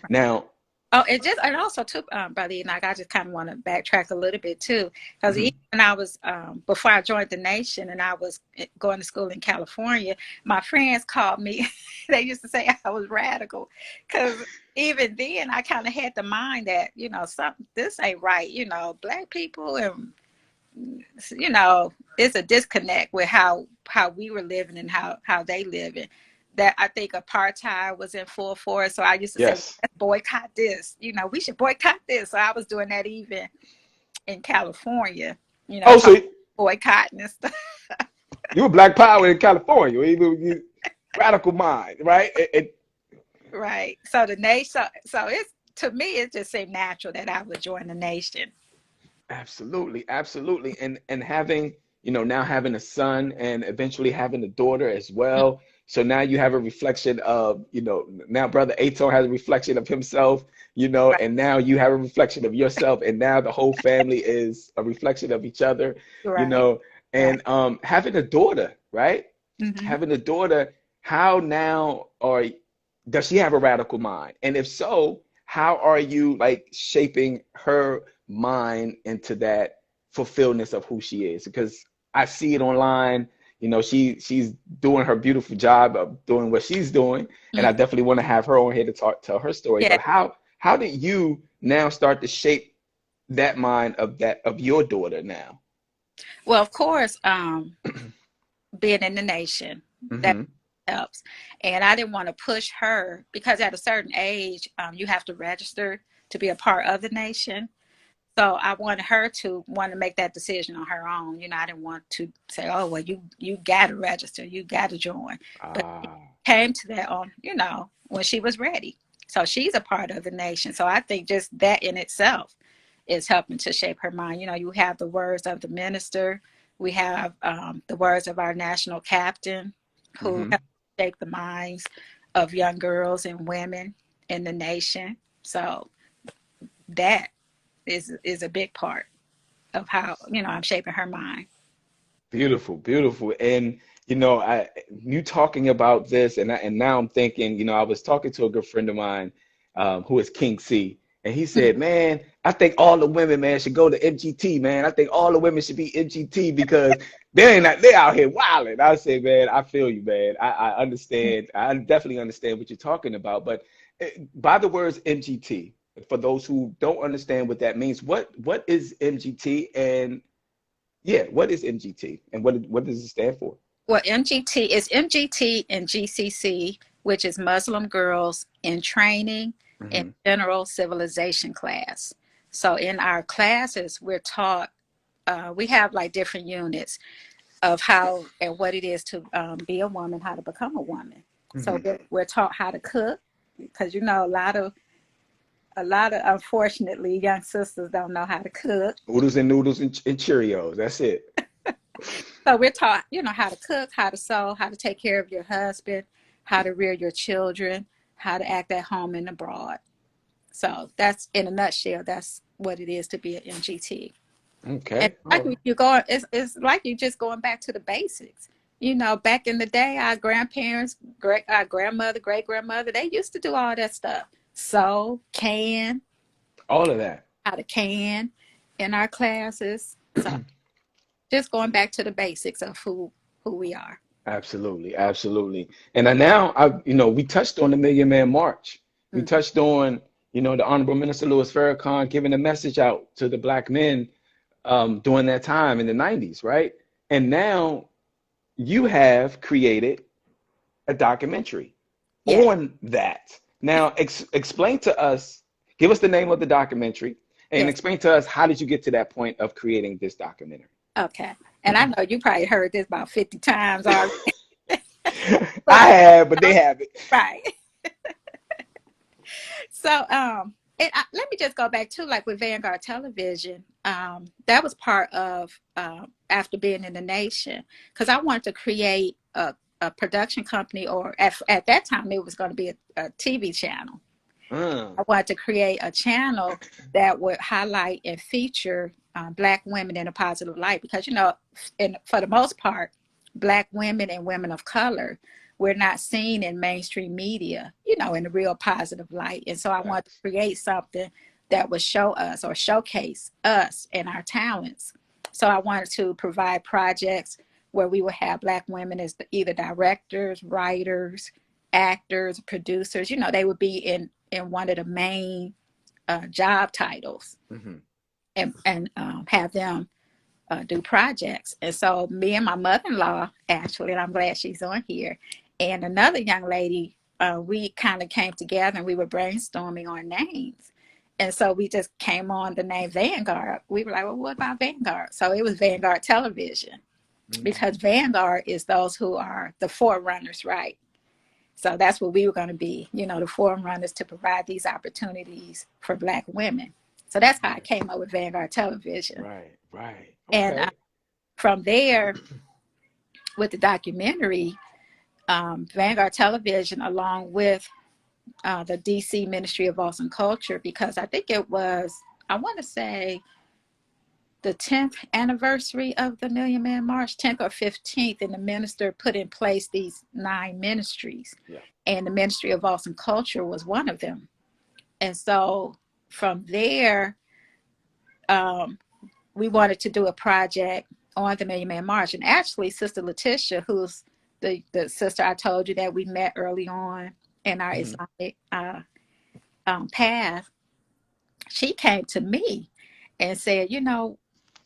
now. Oh, it also too, Brother Enoch, I just kind of want to backtrack a little bit too, because even Mhm. when I was before I joined the nation and I was going to school in California, my friends called me. They used to say I was radical, because even then I kind of had the mind that something this ain't right. Black people and it's a disconnect with how we were living and how they live in. That I think apartheid was in full force. So I used to say, Yes. let's boycott this. We should boycott this. So I was doing that even in California. Oh, so Talking boycotting and stuff. you were Black Power in California, radical mind, right? Right. So the nation. So it's to me, it just seemed natural that I would join the nation. Absolutely, absolutely. And having, now having a son and eventually having a daughter as well. So now you have a reflection of, now Brother Aton has a reflection of himself, Right. and now you have a reflection of yourself, and now the whole family is a reflection of each other, you Right. know, Right. and having a daughter, right? Hmm. Having a daughter, how now or does she have a radical mind? And if so, how are you like shaping her mind into that fulfillment of who she is? Because I see it online. She's doing her beautiful job of doing what she's doing, and I Hmm. definitely want to have her on here to tell her story. Yeah. But how did you now start to shape that mind of your daughter now? Well, of course, being in the nation. That Hmm. helps. And I didn't want to push her because at a certain age, you have to register to be a part of the nation. So I wanted her to want to make that decision on her own. I didn't want to say, "Oh, well, you got to register, you got to join." But it Ah, came to that on, when she was ready. So she's a part of the nation. So I think just that in itself is helping to shape her mind. You have the words of the minister. We have the words of our national captain, who hmm. helped shape the minds of young girls and women in the nation. So that is a big part of how I'm shaping her mind. Beautiful, beautiful. And you talking about this, and now I'm thinking, I was talking to a good friend of mine, who is King C, and he said, "Man, I think all the women, man, should go to MGT, man. I think all the women should be MGT because they out here wilding." I said, "Man, I feel you, man. I understand. I definitely understand what you're talking about." But by the words MGT, for those who don't understand what that means, what is MGT and yeah, what is MGT and what does it stand for? Well, MGT is MGT and GCC, which is Muslim Girls in Training in Hmm. General Civilization class. So in our classes, we're taught, we have like different units. of how and what it is to be a woman, how to become a woman. So we're taught how to cook, because a lot of unfortunately young sisters don't know how to cook. Oodles and noodles and Cheerios. That's it. So we're taught, how to cook, how to sew, how to take care of your husband, how to rear your children, how to act at home and abroad. So that's, in a nutshell, that's what it is to be an MGT. And Okay. like Oh, it's like you just going back to the basics. Back in the day, our grandparents, our grandmother, great grandmother, they used to do all that stuff. Sew, can, all of that. how to can in our classes. So just going back to the basics of who we are. Absolutely, absolutely. And now we touched on the Million Man March. We Mhm. touched on, the Honorable Minister Louis Farrakhan giving a message out to the black men during that time in the 90s, right? And now you have created a documentary Yeah. on that. Now, explain to us, give us the name of the documentary, and Yes. explain to us, how did you get to that point of creating this documentary? Okay. And I know you probably heard this about 50 times already. I But have, but they haven't. right. So let me just go back to, like, with Vanguard Television. That was part of, after being in the nation, because I wanted to create a production company, or at that time it was going to be a TV channel. I wanted to create a channel that would highlight and feature Black women in a positive light, because for the most part, Black women and women of color, we're not seen in mainstream media, in a real positive light. And so I wanted to Facts. create something that would show us, or showcase us and our talents. So I wanted to provide projects where we would have Black women as either directors, writers, actors, producers. They would be in one of the main job titles, Hmm. and have them do projects. And so me and my mother-in-law, actually, and I'm glad she's on here, and another young lady, we kind of came together and we were brainstorming on names. And so we just came on the name Vanguard. We were like, well, what about Vanguard? So it was Vanguard Television, because Vanguard is those who are the forerunners, right? So that's what we were going to be, the forerunners to provide these opportunities for Black women. So that's how I came up with Vanguard Television. Right, right. And Okay. from there, with the documentary, Vanguard Television, along with the DC Ministry of Arts and Culture, because I think it was, I want to say, the 10th anniversary of the Million Man March, 10th or 15th, and the minister put in place these 9 ministries. Yeah. And the Ministry of Arts and Culture was one of them. And so from there, we wanted to do a project on the Million Man March. And actually, Sister Letitia, who's the sister I told you that we met early on in our Islamic path, she came to me and said,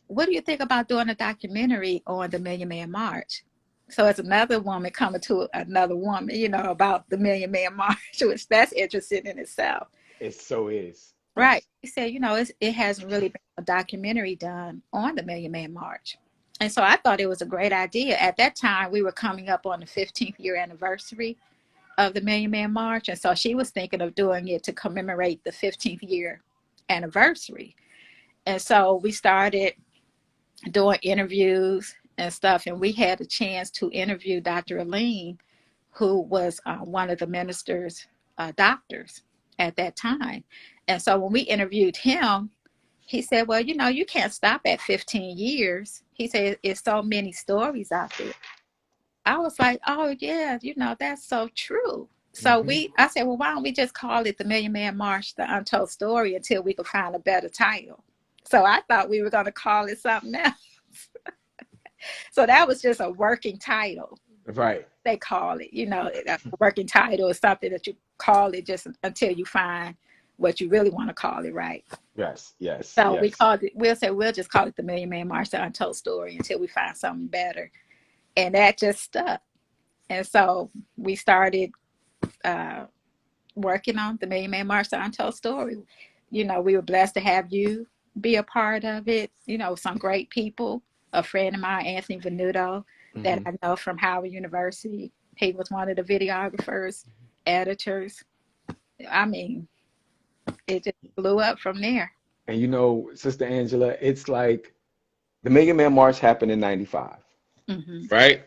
what do you think about doing a documentary on the Million Man March? So it's another woman coming to another woman, about the Million Man March, which that's interesting in itself. It so is. Right. Yes. He said, it hasn't really been a documentary done on the Million Man March. And so I thought it was a great idea. At that time, we were coming up on the 15th year anniversary of the Million Man March. And so she was thinking of doing it to commemorate the 15th year anniversary. And so we started doing interviews and stuff. And we had a chance to interview Dr. Aline, who was one of the minister's doctors at that time. And so when we interviewed him, he said, well, you can't stop at 15 years. He said, it's so many stories out there. I was like, oh, yeah, that's so true. So Hmm. I said, well, why don't we just call it the Million Man March, the Untold Story, until we could find a better title. So I thought we were going to call it something else. So that was just a working title. Right. They call it, a working title is something that you call it just until you find what you really want to call it, right? Yes, yes, So yes. we'll just call it the Million Man March, the Untold Story, until we find something better. And that just stuck. And so we started working on the Million Man March, the Untold Story. We were blessed to have you be a part of it. Some great people a friend of mine, Anthony Venuto, that Hmm. I know from Howard University. He was one of the videographers, editors. I mean, it just blew up from there. And you know, Sister Angela, it's like the Million Man March happened in 95, Hmm. right?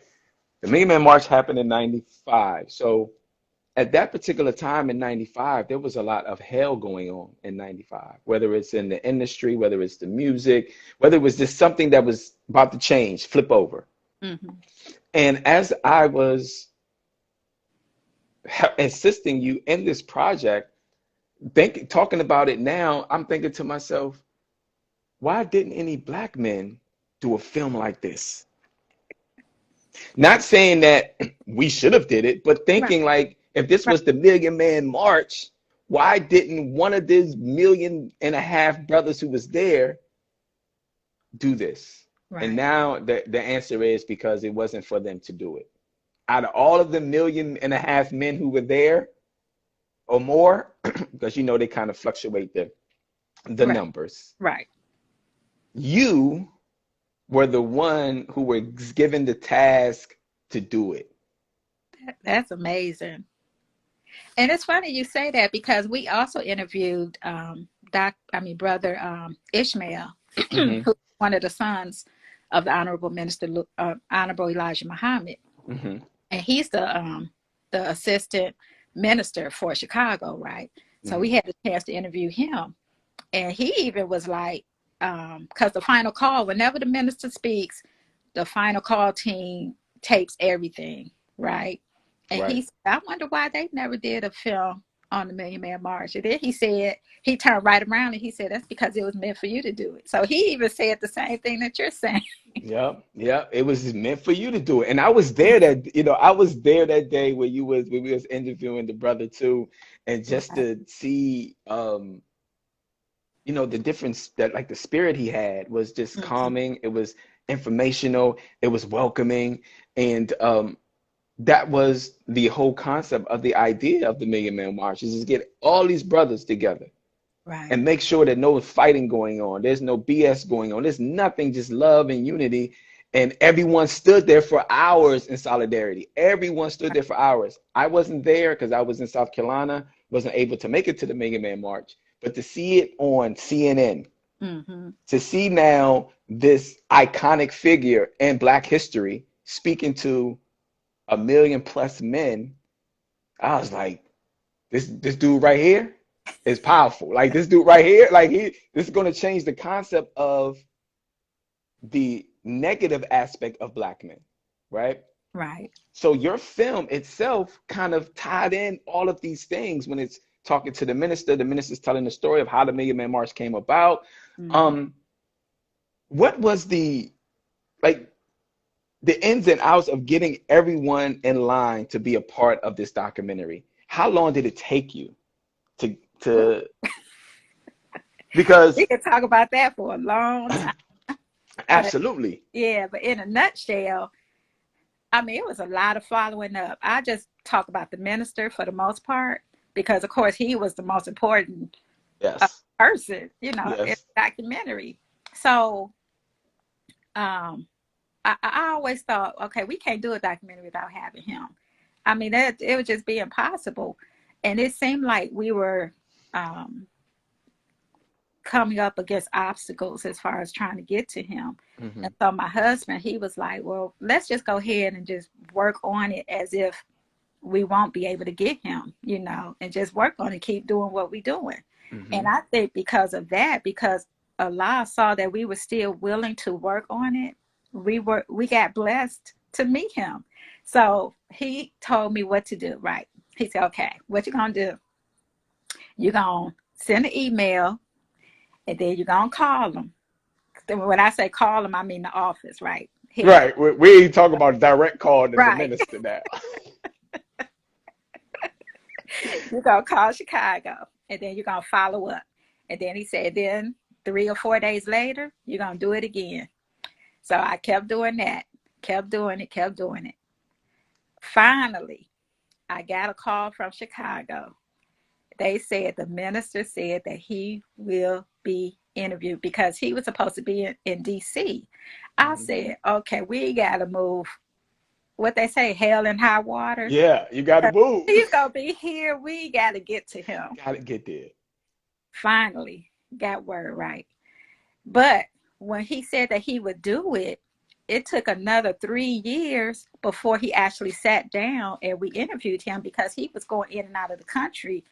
The Million Man March happened in 95. So at that particular time in 95, there was a lot of hell going on in 95, whether it's in the industry, whether it's the music, whether it was just something that was about to change, flip over. Hmm. And as I was assisting you in this project, talking about it now, I'm thinking to myself, why didn't any black men do a film like this? Not saying that we should have did it, but Right, thinking like if this right, was the Million Man March, why didn't one of these 1.5 million brothers who was there do this? And right. now the answer is because it wasn't for them to do it. Out of all of the 1.5 million men who were there or more, because you know they kind of fluctuate the Right, numbers, right. you were the one who were given the task to do it. That's amazing. And it's funny you say that because we also interviewed brother Ishmael, Hmm. who's one of the sons of the Honorable Minister, Honorable Elijah Muhammad, Hmm. and he's the assistant minister for Chicago, right? So we Hmm. had a chance to interview him, and he even was like, because the final call, whenever the minister speaks, the final call team tapes everything, right? And Right. he said, I wonder why they never did a film on the Million Man March. And then he said, he turned right around and he said, that's because it was meant for you to do it. So he even said the same thing that you're saying. Yep, yep. It was meant for you to do it. And I was there I was there that day when we was interviewing the brother too, and just Right. to see the difference that like the spirit he had was just Mhm. calming, it was informational, it was welcoming, and that was the whole concept of the idea of the Million Man March is just get all these brothers together Right. and make sure that no fighting going on. There's no BS going on. There's nothing, just love and unity. And everyone stood there for hours in solidarity. Everyone stood there for hours. I wasn't there because I was in South Carolina, wasn't able to make it to the Million Man March. But to see it on CNN, Hmm. to see now this iconic figure in Black history speaking to 1 million+ men, I was like, this dude right here is powerful. Like this dude right here, this is gonna change the concept of the negative aspect of black men, right? Right. So your film itself kind of tied in all of these things when it's talking to the minister's telling the story of how the Million Man March came about. Hmm. Um, what was like the ins and outs of getting everyone in line to be a part of this documentary? How long did it take you to Well, to because we could talk about that for a long time. But absolutely. yeah, but in a nutshell, I mean, it was a lot of following up. I just talk about the minister for the most part because, of course, he was the most important Yes. person, in Yes. the documentary. So um, I always thought, okay, we can't do a documentary without having him. I mean, it would just be impossible. And it seemed like we were um, coming up against obstacles as far as trying to get to him. And Hmm. so my husband, he was like, well, let's just go ahead and just work on it as if we won't be able to get him, and just work on it, keep doing what we're doing. And Hmm. I think because of that, because Allah saw that we were still willing to work on it, we got blessed to meet him. So he told me what to do, right? He said, okay, what you gonna do? You're gonna send an email and then you're gonna call him. When I say call him, I mean the office, right? Here. Right. We ain't talking about direct call to the Right. minister now. You're gonna call Chicago and then you're gonna follow up. And then he said, then 3 or 4 days later, you're gonna do it again. So I kept doing that, kept doing it, kept doing it. Finally, I got a call from Chicago. they said the minister said that he will be interviewed because he was supposed to be in DC. I Mhm. said, okay, we got to move. What they say, hell and high water. Yeah, you got to move. He's going to be here. We got to get to him. Got to get there. Finally, got word right. But when he said that he would do it, it took another 3 years before he actually sat down and we interviewed him because he was going in and out of the country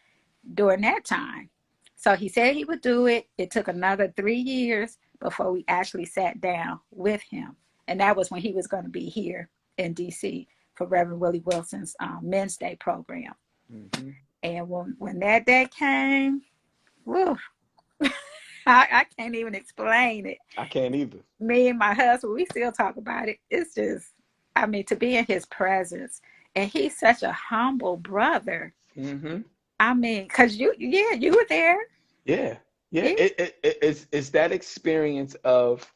during that time. So he said he would do it. It took another 3 years before we actually sat down with him. And that was when he was going to be here in DC for Reverend Willie Wilson's Men's Day program. Mhm. And when that day came, whew, I can't even explain it. I can't either. Me and my husband, we still talk about it. It's just, I mean, to be in his presence. And he's such a humble brother. Mhm. I mean, because you were there. Yeah. Yeah. Yeah. It's that experience of,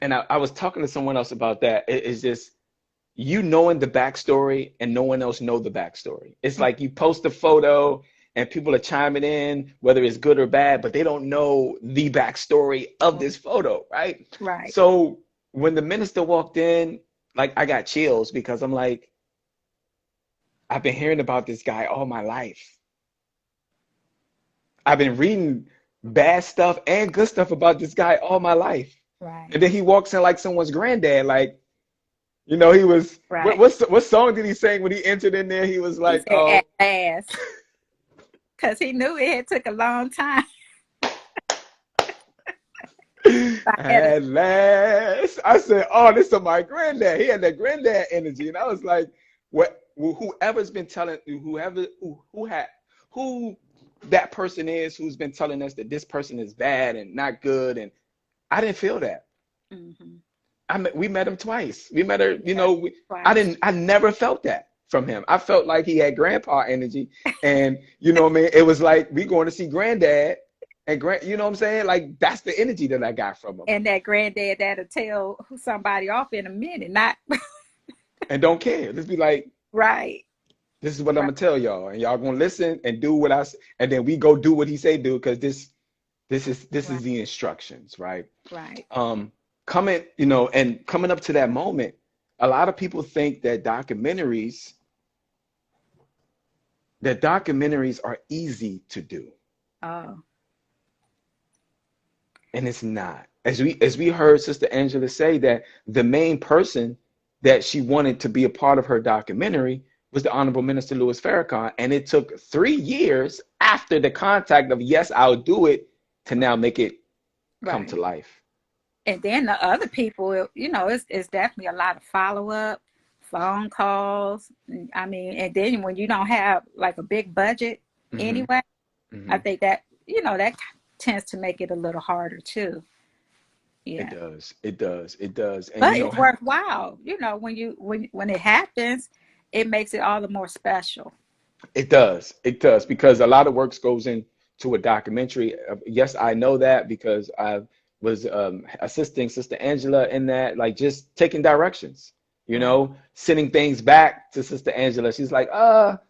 and I was talking to someone else about that. It's just you knowing the backstory and no one else know the backstory. It's like you post a photo and people are chiming in, whether it's good or bad, but they don't know the backstory of this photo, right? Right. So when the minister walked in, like I got chills because I'm like, I've been hearing about this guy all my life. I've been reading bad stuff and good stuff about this guy all my life. Right. And then he walks in like someone's granddad, like, you know, he was Right. what song did he sing when he entered in there? He was He like, said at last. Because he knew it had took a long time. at last. I said, oh, this is my granddad. He had that granddad energy. And I was like, what whoever's been telling who that person is who's been telling us that this person is bad and not good. And I didn't feel that. Mm-hmm. We met him twice. We met her, Twice. I never felt that from him. I felt like he had grandpa energy. And you know what I mean? It was like we going to see granddad and you know what I'm saying? Like that's the energy that I got from him. And that granddad that'll tell somebody off in a minute. Not And don't care. Just be like, right. this is what I'm Right. gonna tell y'all, and y'all gonna listen and do what and then we go do what he say do because this is Right. the instructions, right? Right. Coming, and coming up to that moment, a lot of people think that documentaries are easy to do, Oh. and it's not. As we heard Sister Angela say that the main person that she wanted to be a part of her documentary was the Honorable Minister Louis Farrakhan, and it took 3 years after the contact of yes, I'll do it to now make it come Right. to life. And then the other people, it's definitely a lot of follow-up, phone calls. I mean, and then when you don't have like a big budget Hmm. anyway, I Hmm. think that, that tends to make it a little harder too. It Yeah. does. It does. It does. And But it's worthwhile. When it happens, it makes it all the more special. it does. It does because a lot of work goes into a documentary. Yes, I know that because I was assisting Sister Angela in that, like just taking directions, Right. sending things back to Sister Angela. She's like,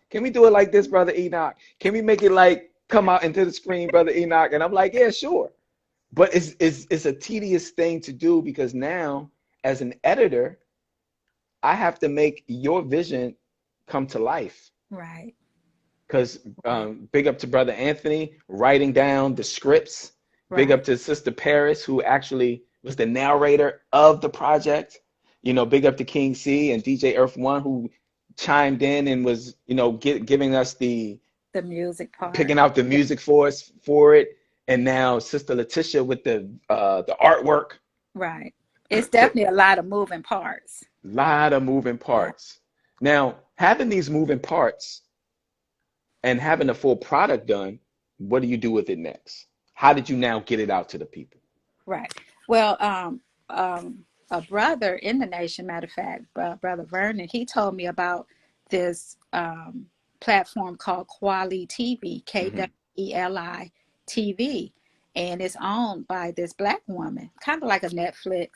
can we do it like this, Brother Enoch? Can we make it like come out into the screen, Brother Enoch? And I'm like, yeah, sure. But it's a tedious thing to do because now, as an editor, I have to make your vision come to life. Right. Because Right. big up to Brother Anthony writing down the scripts. Big Right. up to Sister Paris, who actually was the narrator of the project. Big up to King C and DJ Earth One, who chimed in and was, giving us The music part. picking out the Yeah. music for us for it. And now Sister Letitia with the artwork. Right. It's So definitely a lot of moving parts. a lot of moving Yeah. parts. Now, having these moving parts and having a full product done, what do you do with it next? How did you now get it out to the people? Right. Well, a brother in the nation, matter of fact, Brother Vernon, he told me about this platform called Kweli TV, Hmm. Kweli TV, and it's owned by this black woman, kind of like a Netflix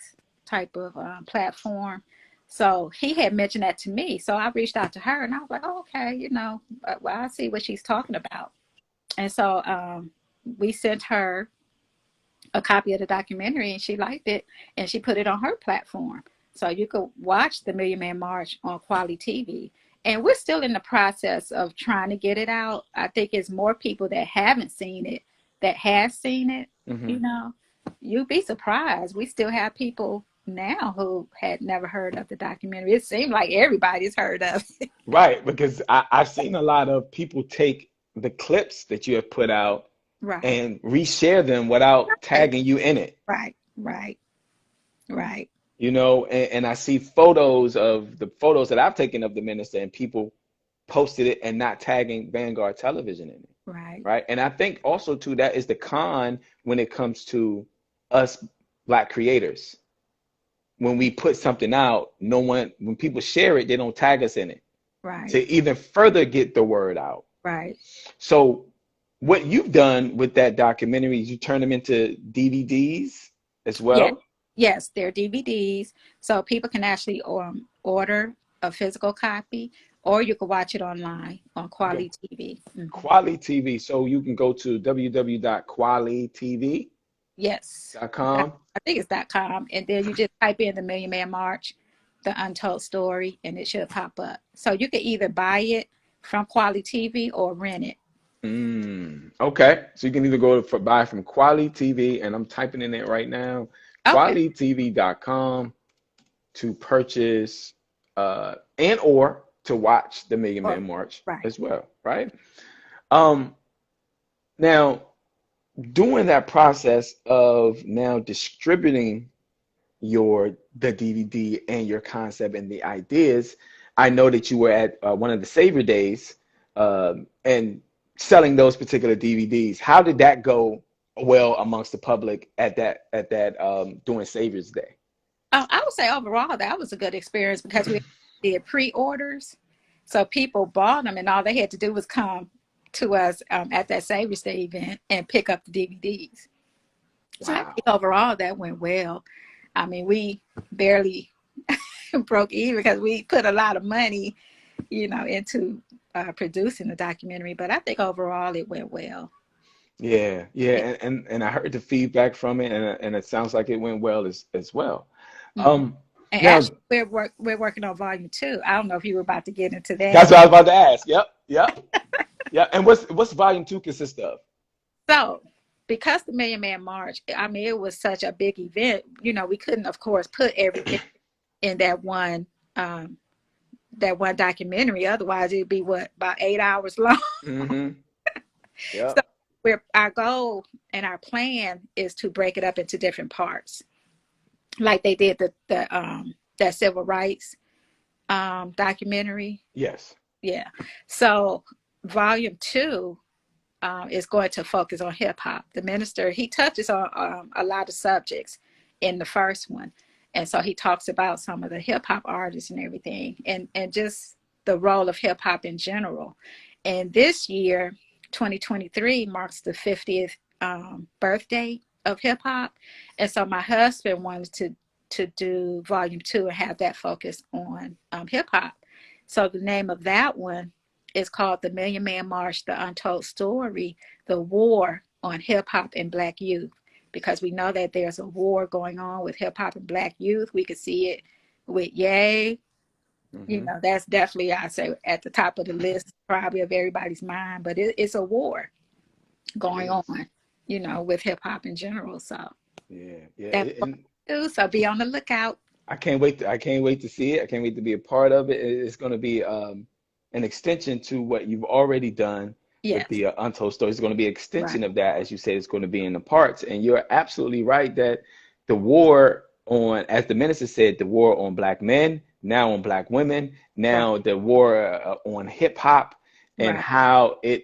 type of platform. So he had mentioned that to me. So I reached out to her and I was like, oh, okay, well, I see what she's talking about. And so we sent her a copy of the documentary and she liked it and she put it on her platform. So you could watch the Million Man March on Quality TV. And we're still in the process of trying to get it out. I think it's more people that haven't seen it that have seen it. Hmm. You know, you'd be surprised. We still have people now who had never heard of the documentary. It seemed like everybody's heard of it. Right, because I've seen a lot of people take the clips that you have put out Right, and reshare them without right, tagging you in it. right, right, right, And I see photos of the photos that I've taken of the minister and people posted it and not tagging Vanguard Television in it, right, right? And I think also too that is the con when it comes to us Black creators. When we put something out, no one, when people share it, they don't tag us in it right, to even further get the word out. right. So what you've done with that documentary is you turn them into DVDs as Yeah, well. yes, they're DVDs, so people can actually order a physical copy, or you can watch it online on Okay. Quality TV. Quality TV. So you can go to www.qualitytv.com. Yes, I think it's .com, and then you just type in the Million Man March, the Untold Story, and it should pop up. So you can either buy it from Quality TV or rent it. Okay. So you can either go for buy from Quality TV, and I'm typing in it right now, Okay, qualitytv.com to purchase and or to watch the Million or Man March right, as well, right? Um, Now, during that process of now distributing the DVD and your concept and the ideas, I know that you were at one of the Savior Days and selling those particular DVDs. How did that go well amongst the public at that during Savior's Day? I would say overall that was a good experience because we did pre-orders. So people bought them and all they had to do was come to us at that Savior's Day event and pick up the DVDs. So I think Wow. overall that went well. I mean, we barely broke even because we put a lot of money, into producing the documentary. But I think overall it went well. Yeah, yeah, Yeah. and I heard the feedback from it, and it sounds like it went well as well. Mhm. And Now actually, we're working on volume 2. I don't know if you were about to get into that. that's what I was about to ask. Yep, yep, yep. And what's volume two consist of? So, because the Million Man March, I mean, it was such a big event. We couldn't, of course, put everything in um, that one documentary. Otherwise, it'd be what, about 8 hours long. Mm-hmm. So, Yep. our goal and our plan is to break it up into different parts, like they did that civil rights documentary. Yes. Yeah. So, volume 2 is going to focus on hip hop. The minister, he touches on a lot of subjects in the first one. And so he talks about some of the hip hop artists and everything, and just the role of hip hop in general. And this year, 2023, marks the 50th birthday of hip hop. And so my husband wanted to do volume 2 and have that focus on hip hop. So the name of that one is called The Million Man March, The Untold Story, The War on Hip Hop and Black Youth. Because we know that there's a war going on with hip hop and Black youth. We could see it with Ye. Mm-hmm. That's definitely, I say, at the top of the list, probably of everybody's mind. But it's a war It going is. on, with hip hop in general. So Yeah, yeah. that's what And I do. So be on the lookout. I can't wait to see it. I can't wait to be a part of it. It's going to be an extension to what you've already done with Yes, the Untold Story. It's going to be an extension right, of that, as you said. It's going to be in the parts, and you're absolutely right that the war on, as the minister said, the war on Black men, now on Black women, right, now the war on hip hop, and right,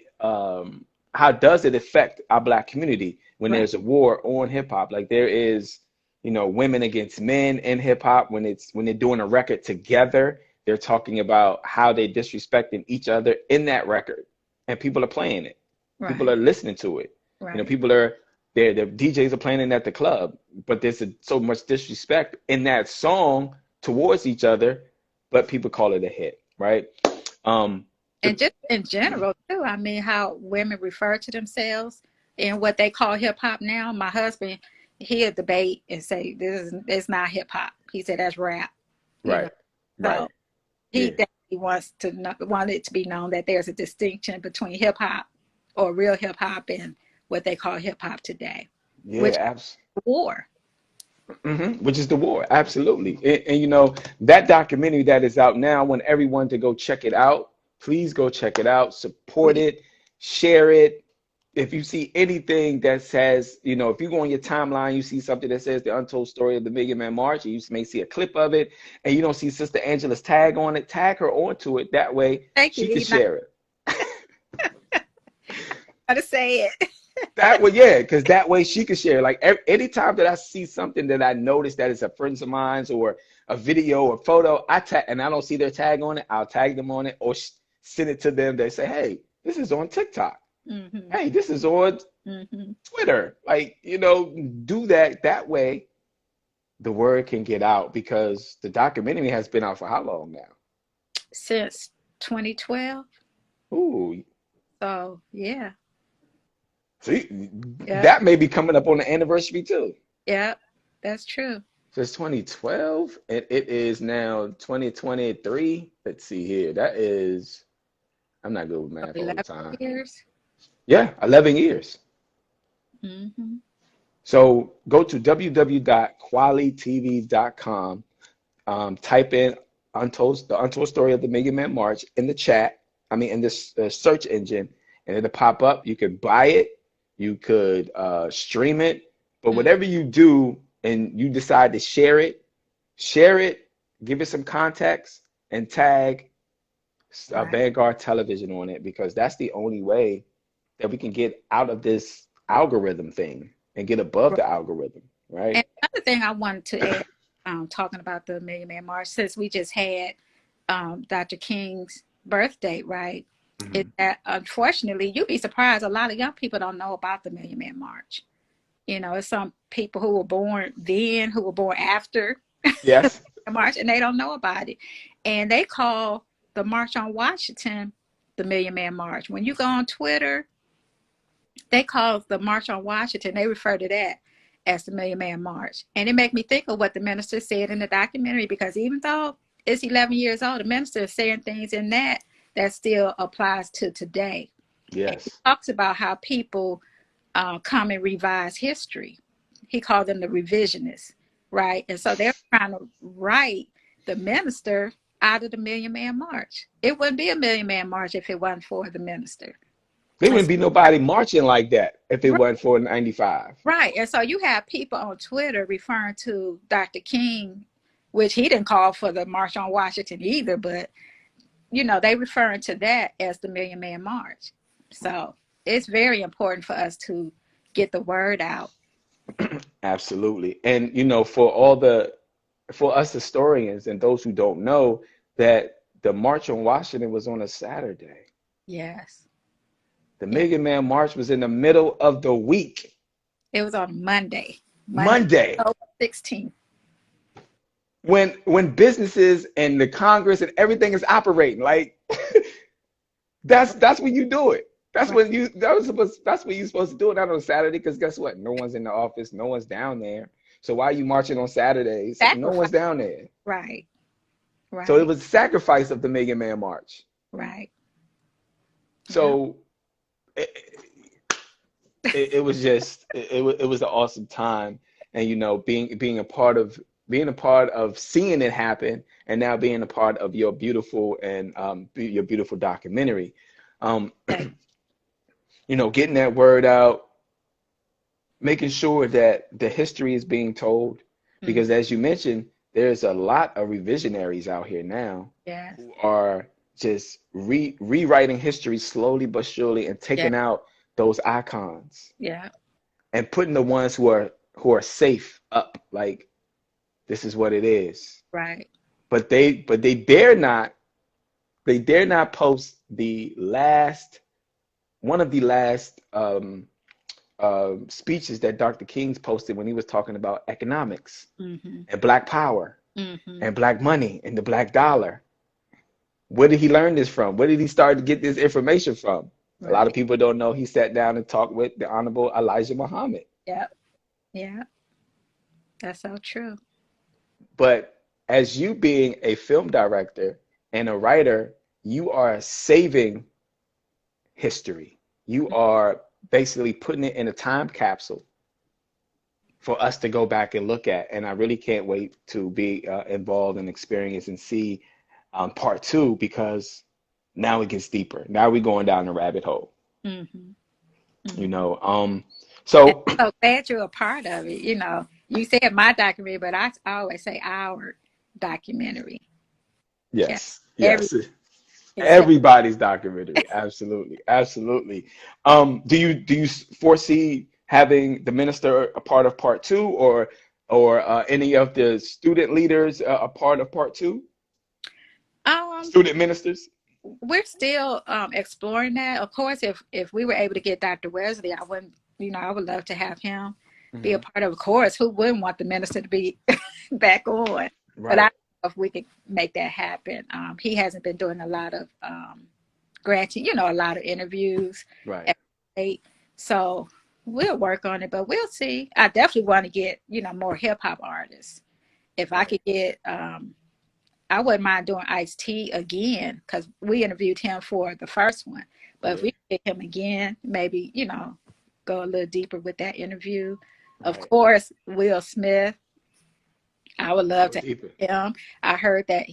how does it affect our Black community when right, there's a war on hip hop? Like there is, women against men in hip hop when they're doing a record together, they're talking about how they're disrespecting each other in that record, and people are playing it, people right, are listening to it. right, People are there, the DJs are playing it at the club, but there's so much disrespect in that song towards each other, but people call it a hit, right? Um, And the, just in general too, I mean, how women refer to themselves and what they call hip hop now. My husband, he'll debate and say this is it's not hip hop. He said that's rap, you know. right, right, So he yeah, definitely want it to be known that there's a distinction between hip hop or real hip hop and what they call hip hop today, which yeah, is absolutely. war. Which is the war, absolutely. And you know that documentary that is out now. I want everyone to go check it out. Please go check it out. Support Please. it, share it. If you see anything that says, you know, if you go on your timeline, you see something that says the untold story of the Million Man March, and you may see a clip of it, and you don't see Sister Angela's tag on it, tag her onto it. That way Thank you. she can He's not share it. going to say it. That way, yeah, because that way she can share. Like anytime that I see something that I notice that is a friend of mine's or a video or photo, I tag and I don't see their tag on it, I'll tag them on it or send it to them. They say, "Hey, this is on TikTok. Hmm. Hey, this is on Hmm. Twitter." Like, you know, do that. That way, the word can get out because the documentary has been out for how long now? Since 2012. Ooh, So yeah, see, yeah, that may be coming up on the anniversary too. yeah, that's true. Since 2012, and it is now 2023. Let's see here. That is, I'm not good with So math all the 11 time. years. Yeah, 11 years. Hmm. So go to www.qualitv.com. Type in the Untold Story of the Million Man March in the chat. I mean, in this search engine, and it'll pop up. You could buy it, you could stream it, but Hmm. whatever you do, and you decide to share it, give it some context, and tag Right. Vanguard Television on it because that's the only way that we can get out of this algorithm thing and get above Right. the algorithm, And right? another thing I wanted to add, talking about the Million Man March, since we just had Dr. King's birthday, right? Is Hmm. that unfortunately you'd be surprised a lot of young people don't know about the Million Man March. You know, it's some people who were born then, who were born after Yes. the march, and they don't know about it. And they call the March on Washington the Million Man March. When you go on Twitter, they call the March on Washington, they refer to that as the Million Man March. And it made me think of what the minister said in the documentary, because even though it's 11 years old, the minister is saying things in that that still applies to today. And he Yes. talks about how people come and revise history. He called them the revisionists, right? And so they're trying to write the minister out of the Million Man March. It wouldn't be a Million Man March if it wasn't for the minister. There And wouldn't so, be nobody marching like that if it wasn't for 95. right. And so you have people on Twitter referring to Dr. King, which he didn't call for the March on Washington either, but you know, they referring to that as the Million Man March. So it's very important for us to get the word out. Absolutely. And you know, for us historians and those who don't know that the March on Washington was on a Saturday. Yes. The Yeah. Million Man March was in the middle of the week, It was on Monday, Monday, October 16th. when businesses and the Congress and everything is operating. Like that's when you do it. Right. That's when you're supposed to do it, not on Saturday, because guess what? No one's in the office, no one's down there. So why are you marching on Saturdays? No Sacrifice. one's down there. Right. So it Right. was a sacrifice of the Million Man March. Right. Yeah. So it, it was just it was an awesome time, and you know, being a part of seeing it happen, and now being a part of your beautiful and your beautiful documentary. Um, Thank you know, getting that word out, making sure that the history is being told, you. because as you mentioned, there's a lot of revisionaries out here now Yes. who are just rewriting history slowly but surely and Yeah. taking out those icons Yeah. and putting the ones who are safe up, like this is what it is. Right. But they dare not post the last one of the last speeches that Dr. King's posted when he was talking about economics Hmm. and Black Power. Mm-hmm. and black money and the black dollar. Where did he learn this from? Where did he start to get this information from? A lot of Right. people don't know he sat down and talked with the Honorable Elijah Muhammad. Yeah. Yeah. That's so true. But as you being a film director and a writer, you are saving history. You are basically putting it in a time capsule for us to go back and look at. And I really can't wait to be involved and experience and see part two, because now it gets deeper. Now we're going down the rabbit hole, Mm-hmm. you Mm-hmm. know. And So I'm so glad you're a part of it. You said my documentary, but I always say our documentary. Yeah. yes, Every yes, except everybody's documentary. Absolutely, absolutely. Do you foresee having the minister a part of part two, or any of the student leaders a part of part two? um Student ministers? we're still exploring that. Of course, if we were able to get Dr. Wesley, I wouldn't, I would love to have him be a Hmm. part of. Of course, who wouldn't want the minister to be back on? But I Right, don't know if we could make that happen. He hasn't been doing a lot of granting, a lot of interviews right, at state. So we'll work on it, but we'll see. I definitely want to get, more hip hop artists. If I right, could get I wouldn't mind doing Ice T again because we interviewed him for the first one. But if yeah, we get him again, maybe, go a little deeper with that interview. Of right. course, Will Smith, I would love Go to deeper. have him. I heard that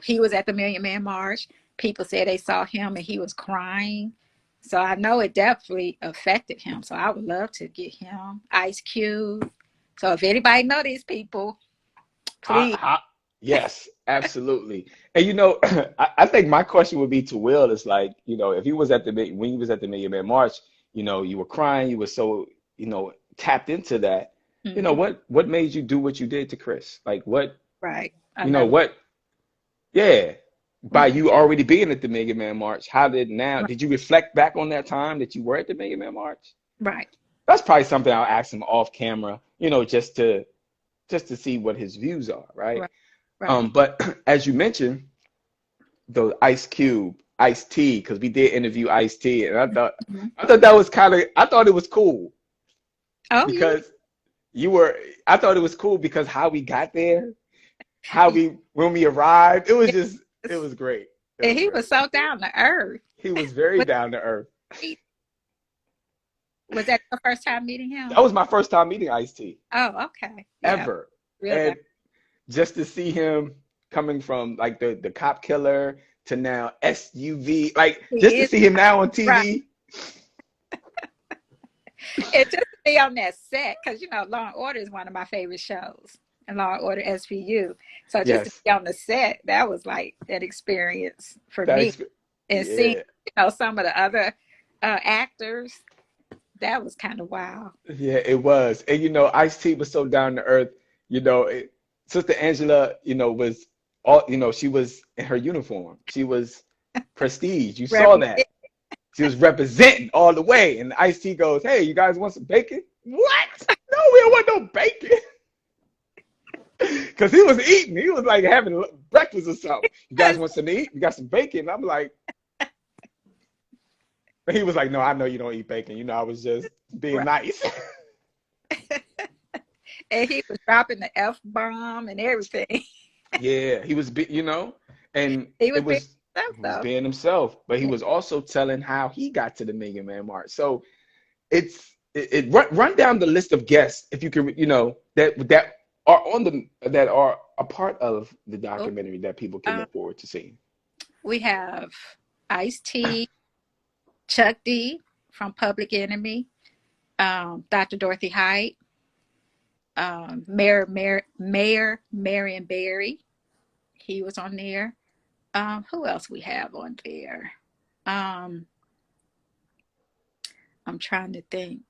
he was at the Million Man March. People said they saw him and he was crying. So I know it definitely affected him. So I would love to get him. Ice Cube. So if anybody know these people, Hot, please. hot. Yes, absolutely. And I think my question would be to Will is like, if he was when he was at the Million Man March, you were crying, you were so, tapped into that. Mhm. What made you do what you did to Chris? Like what, Right. I you know, love what, yeah, by it. you already being at the Million Man March, Right. did you reflect back on that time that you were at the Million Man March? Right. That's probably something I'll ask him off camera, just to see what his views are, right? Right. Right. But as you mentioned, the Ice Cube, Ice T, because we did interview Ice T, and I thought Mhm. I thought that was I thought it was cool Oh yeah. because you were I thought it was cool because how we got there, how we when we arrived, it Yes. was great. It And was he was great. so down to earth. He was very Was, down to earth. was that your first time meeting him? That was my first time meeting Ice T Oh, okay. Yeah. ever. Real down. And just to see him coming from like the cop killer to now SUV, like just He to is see him now on right. TV. And just to be on that set, because Law and Order is one of my favorite shows, and Law and Order SVU. So just to Yes, be on the set, that was like an experience for that me. exp And seeing, yeah, some of the other actors, that was kind of wow. yeah, it was. And Ice T was so down to earth. You know, it, Sister Angela, was she was in her uniform. She was prestige. You saw Represent. that. She was representing all the way. And Ice T goes, "Hey, you guys want some bacon?" What? No, we don't want no bacon. Because he was eating. He was like having breakfast or something. You guys want some to eat? You got some bacon? I'm like, but he was like, no, I know you don't eat bacon. I was just being Right. nice. And he was dropping the F bomb and everything. Yeah, he was, and He it was being was, himself he was though. being himself, but he Yeah. was also telling how he got to the Million Man March. So run down the list of guests if you can, that are a part of the Oh, documentary that people can um, look forward to seeing. we have Ice T, Chuck D from Public Enemy, Dr. Dorothy Height, Mayor Marion Barry. He was on there. Who else we have on there? Um, I'm trying to think.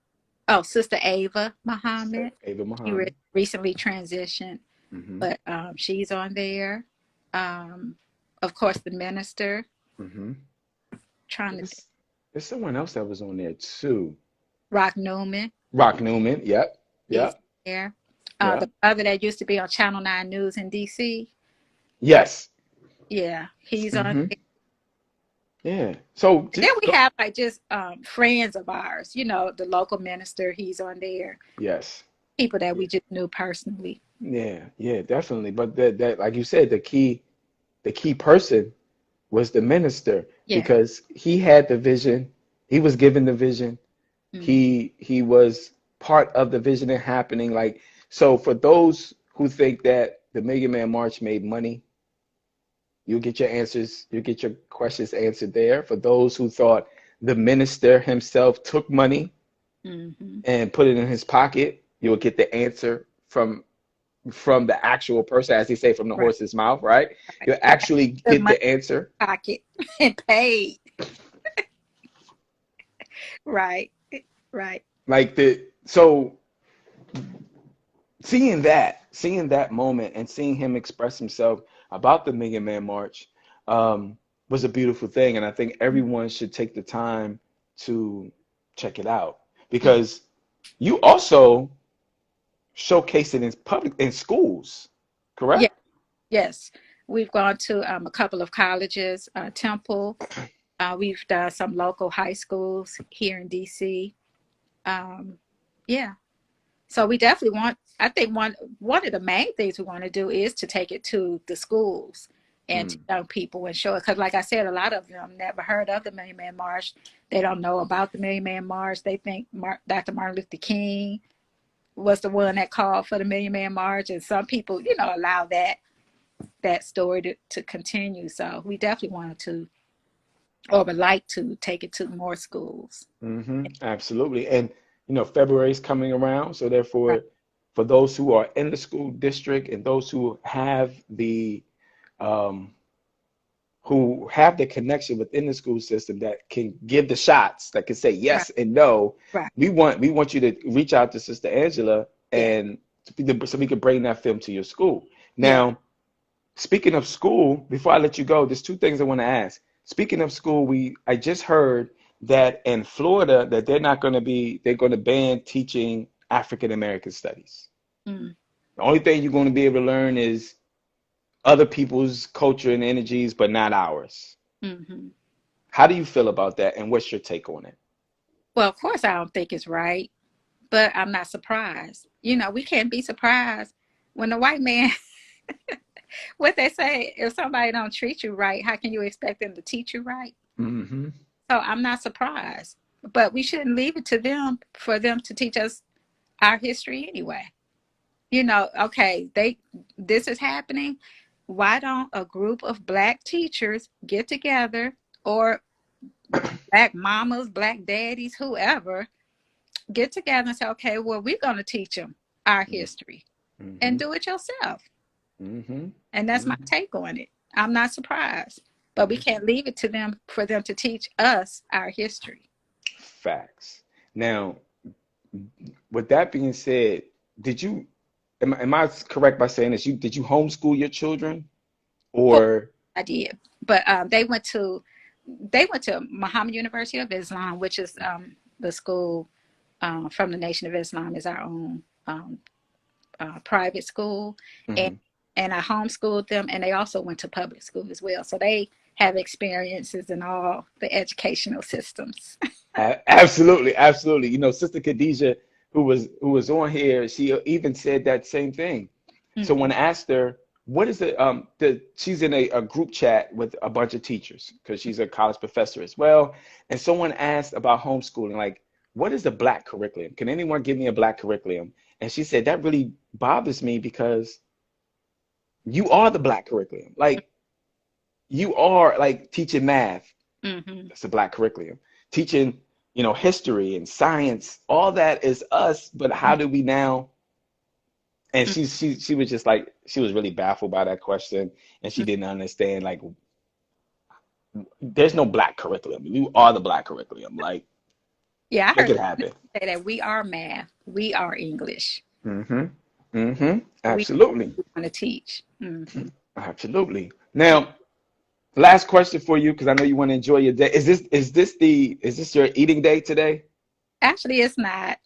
Oh, Sister Ava Muhammad. Ava She Muhammad. recently transitioned, Hmm. but she's on there. Um, of course, the minister. Hmm. Trying There to think. was, there's someone else that was on there too. Rock Newman. Rock Newman. Yep. He's Yep. there. Yeah. The brother that used to be on Channel 9 News in DC. Yes. Yeah, he's on. Hmm. Yeah. So Then just we go. have like just friends of ours, the local minister, he's on there. Yes. People that Yeah. we just knew personally. Yeah. Yeah. Definitely. But that like you said, the key person was the minister Yeah. because he had the vision. He was given the vision. Mm. He was part of the vision and happening. Like so, for those who think that the Million Man March made money, you'll get your answers. You'll get your questions answered there. For those who thought the minister himself took money Hmm. and put it in his pocket, you'll get the answer from the actual person, as they say, from the Right. horse's mouth, right? Right. You'll He actually took get my the answer. pocket and paid. Right. Right. Like the so seeing that moment and seeing him express himself about the Million Man March was a beautiful thing, and I think everyone should take the time to check it out Yeah. because you also showcase it in public in schools, Yeah. correct? Yes. We've gone to a couple of colleges, Temple. We've done some local high schools here in DC. Um, yeah. So we definitely I think one of the main things we want to do is to take it to the schools and to Mm, young people and show it. Because like I said, a lot of them never heard of the Million Man March. They don't know about the Million Man March. They think Dr. Martin Luther King was the one that called for the Million Man March. And some people, allow that story to continue. So we definitely wanted to, or would like to, take it to more schools. absolutely. And February is coming around, so Right. therefore, for those who are in the school district and those um, who have the connection within the school system that can give the shots, that can say Right. yes and no. Right. We want you to reach out to Sister Angela Yeah. and so we can bring that film to your school. Yeah. Now, speaking of school, before I let you go, there's two things I want to ask. Speaking of school, I just heard that in Florida that they're going to ban teaching African American studies. Mm. The only thing you're going to be able to learn is other people's culture and energies, but not ours. Hmm. How do you feel about that, and what's your take on it? Well, of course, I don't think it's right, but I'm not surprised. We can't be surprised when the white man, what they say, if somebody don't treat you right, how can you expect them to teach you right? Hmm. So I'm not surprised, but we shouldn't leave it to them for them to teach us our history anyway. Okay, this is happening. Why don't a group of black teachers get together, or black mamas, black daddies, whoever, get together and say, okay, well, we're going to teach them our history and Hmm. do it yourself. Hmm. And that's my Hmm. take on it. I'm not surprised, but we can't leave it to them for them to teach us our history. Facts. Now, with that being said, did you am I correct by saying this? Did you homeschool your children Who or I did, but they went to Muhammad University of Islam, which is the school from the Nation of Islam, is our own private school, and Mhm. and I homeschooled them, and they also went to public school as well. So they have experiences in all the educational systems. Absolutely, absolutely. Sister Khadijah, who was on here, she even said that same thing. So Hmm. when I asked her, what is she's in a group chat with a bunch of teachers because she's a college professor as well. And someone asked about homeschooling, like, what is the black curriculum? Can anyone give me a black curriculum? And she said, that really bothers me because you are the black curriculum. Like, you are like teaching math. Hmm. That's a black curriculum. Teaching, history and science, all that is us. But how do we now? And she was just like she was really baffled by that question, and she didn't understand like there's no black curriculum. You are the black curriculum. Like Yeah, I make heard it the happen. say that we are math, we are English, Mm-hmm. Mm-hmm. we Absolutely. want to teach. Hmm. Absolutely. Now, last question for you because I know you want to enjoy your day. Is this your eating day today? Actually, it's not.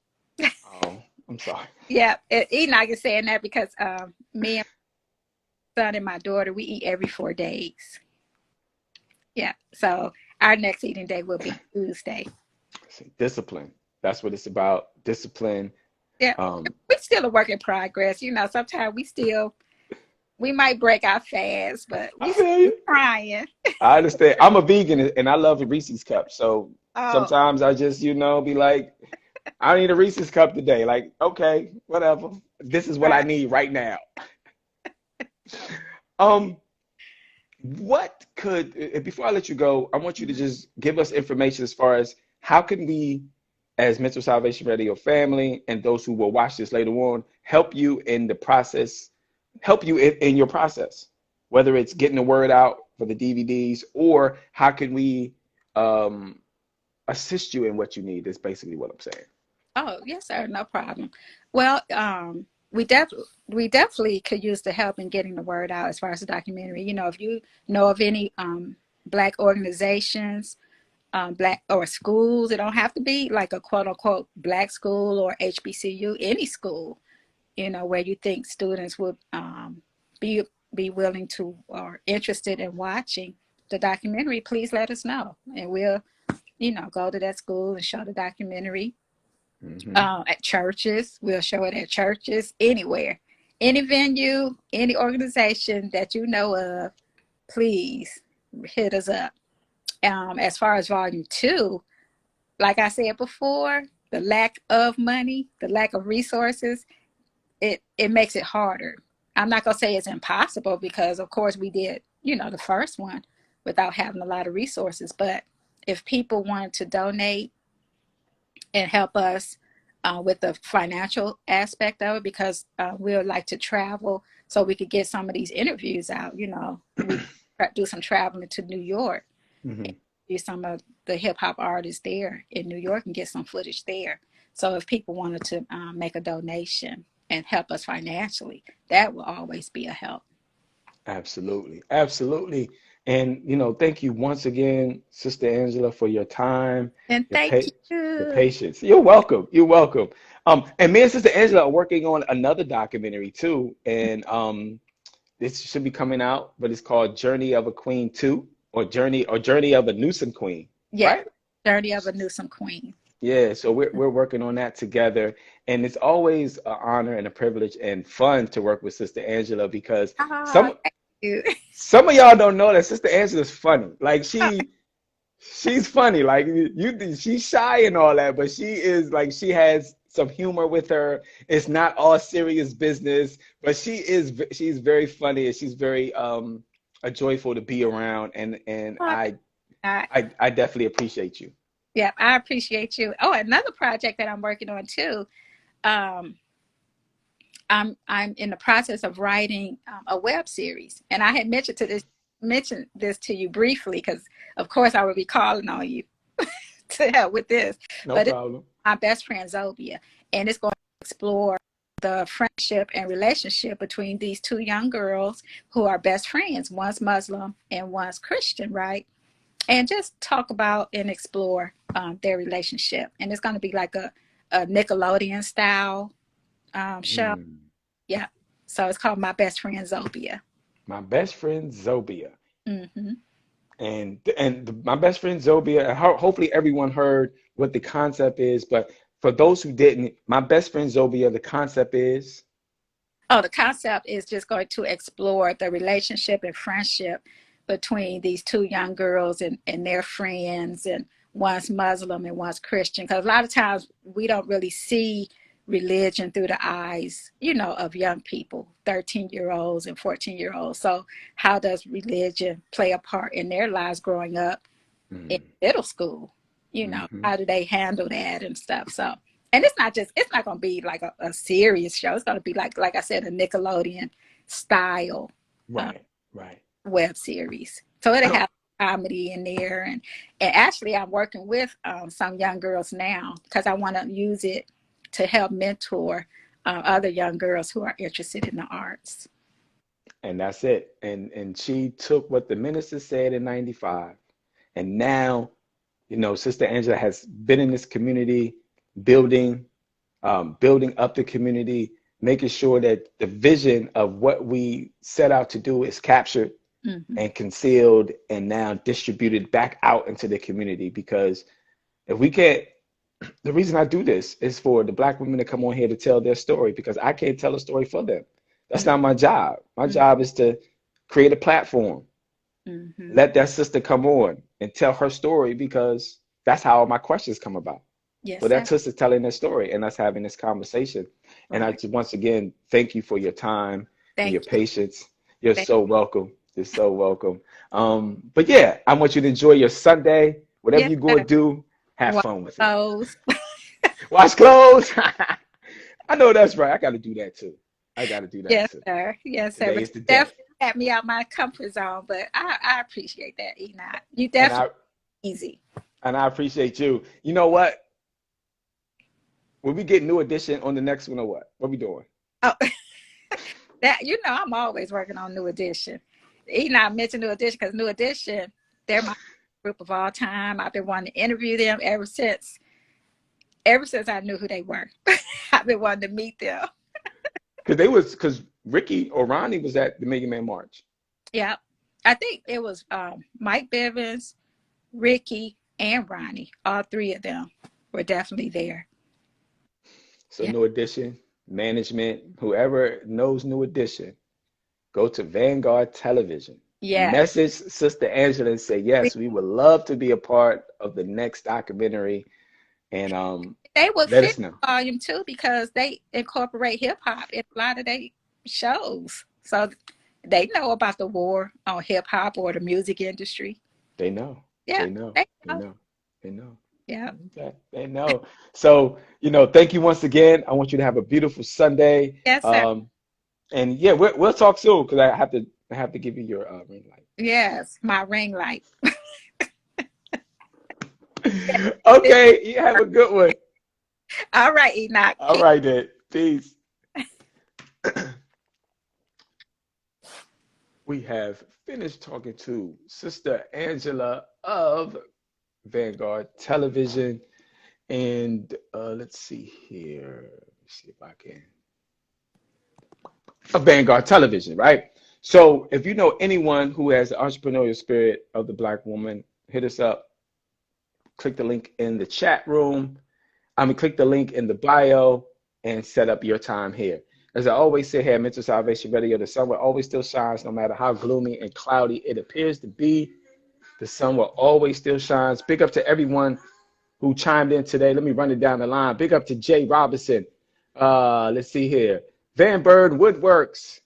Oh. I'm sorry. Yeah, Enoch is saying that because me and my son and my daughter, we eat every 4 days. Yeah, so our next eating day will be Tuesday. See, discipline. That's what it's about. Discipline. Yeah, Um, we still a work in progress. Sometimes we might break our fast, but I we feel still you. trying. I understand. I'm a vegan and I love a Reese's cup. So Oh, sometimes I just, be like, I need a Reese's cup today. Like, okay, whatever. This is what I right. need right now. Um, what could, before I let you go, I want you to Mhm. just give us information as far as how can we, as Mental Salvation Radio family and those who will watch this later on, help you in the process, help you in your process, whether it's getting the word out for the DVDs or how can we um, assist you in what you need, is basically what I'm saying. Oh, yes, sir. No problem. Well, we definitely could use the help in getting the word out as far as the documentary. If you know of any black organizations, black or schools, it don't have to be like a quote unquote black school or HBCU, any school, where you think students would be be willing to or interested in watching the documentary, please let us know, and we'll go to that school and show the documentary. Hmm. At churches, we'll show it at churches, anywhere, any venue, any organization that you know of. Please hit us up. As far as volume 2, like I said before, the lack of money, the lack of resources, it makes it harder. I'm not gonna say it's impossible because of course we did, the first one without having a lot of resources. But if people wanted to donate and help us with the financial aspect of it, because we would like to travel so we could get some of these interviews out. We do some traveling to New York, Hmm. see some of the hip hop artists there in New York and get some footage there. So if people wanted to make a donation and help us financially, that will always be a help. Absolutely. Absolutely. And, thank you once again, Sister Angela, for your time, And your thank pa your you. patience. You're welcome. You're welcome. And me and Sister Angela are working on another documentary too. And this should be coming out, but it's called Journey of a Queen 2 or Journey of a Newsom Queen, Yeah, right? Journey of a Newsom Queen. Yeah, so we're working on that together, and it's always an honor and a privilege and fun to work with Sister Angela because Ah, some thank you. some of y'all don't know that Sister Angela's funny. Like she's funny. Like she's shy and all that, but she is like she has some humor with her. It's not all serious business, but she's very funny and she's very joyful to be around, and Oh, I definitely appreciate you. yeah, I appreciate you. Oh, another project that I'm working on too. Um, I'm in the process of writing a web series, and I had mentioned this to you briefly because, of course, I will be calling on you to help with this. No But it's problem. my best friend Zobia, and it's going to explore the friendship and relationship between these two young girls who are best friends. One's Muslim and one's Christian, right? And just talk about and explore their relationship. And it's going to be like a Nickelodeon style show. Mm. Yeah. So it's called My Best Friend Zobia. My best friend Zobia. Hmm. My best friend Zobia, and hopefully everyone heard what the concept is, but for those who didn't, my best friend Zobia, the concept is Oh, the concept is just going to explore the relationship and friendship between these two young girls and their friends, and one's Muslim and one's Christian. Because a lot of times we don't really see religion through the eyes, of young people, 13-year-olds and 14-year-olds. So how does religion play a part in their lives growing up in mm, middle school? hmm. How do they handle that and stuff? So, and it's not going to be like a serious show. It's going to be like I said, a Nickelodeon style uh, Right, right. web series. So it'll have comedy in there. And actually, I'm working with some young girls now because I want to use it to help mentor other young girls who are interested in the arts. And that's it. And she took what the minister said in 95. And now, Sister Angela has been in this community building building up the community, making sure that the vision of what we set out to do is captured Hmm. and concealed and now distributed back out into the community. Because if we can't, the reason I do this is for the Black women to come on here to tell their story, because I can't tell a story for them. That's not my job. My job is to create a platform, Hmm. let that sister come on and tell her story, because that's how my questions come about. Yes, But sir. that's sister telling their story and us having this conversation. And I Right. just, once again, thank you for your time and your Thank you. patience. You're Thank so welcome. You're so welcome. But yeah, I want you to enjoy your Sunday. Whatever Yes, you go sir. and do, have Wash fun with it. clothes. Wash clothes. I know that's right. I got to do that too. I got to do that Yes, too. sir. Yes, sir. Today But is the you day. definitely had me out my comfort zone. But I appreciate that, Enoch. You And definitely I easy. and I appreciate you. You know what? When we get new edition on the next one or what? What we doing? Oh, that I'm always working on New Edition. Enoch mentioned New Edition because New Edition, they're my group of all time. I've been wanting to interview them ever since I knew who they were. I've been wanting to meet them. Because Ricky or Ronnie was at the Million Man March. Yeah. I think it was Mike Bivens, Ricky, and Ronnie. All three of them were definitely there. So Yeah. New Edition, management, whoever knows New Edition, go to Vanguard Television. Yeah. Message Sister Angela and say, We, yes, we would love to be a part of the next documentary. And they would let fit us know. volume two because they incorporate hip hop in a lot of their shows. So they know about the war on hip hop or the music industry. They know. Yeah. They know. They They know. know. They know. Yeah. Okay. They know. So, thank you once again. I want you to have a beautiful Sunday. Yes, sir. And yeah, we'll talk soon, because I have to give you your ring light. Yes. My ring light. Okay, you have a good one. All right, Enoch. All right then. Peace. We have finished talking to Sister Angela of Vanguard Television. And let's see here. Let's see if I can. Of Vanguard Television, right? So if you know anyone who has the entrepreneurial spirit of the Black woman, hit us up. Click the link in the chat room. Click the link in the bio and set up your time here. As I always say here, Mental Salvation Radio, the sun will always still shines no matter how gloomy and cloudy it appears to be. The sun will always still shines. Big up to everyone who chimed in today. Let me run it down the line. Big up to Jay Robinson. Let's see here. Van Bird Woodworks.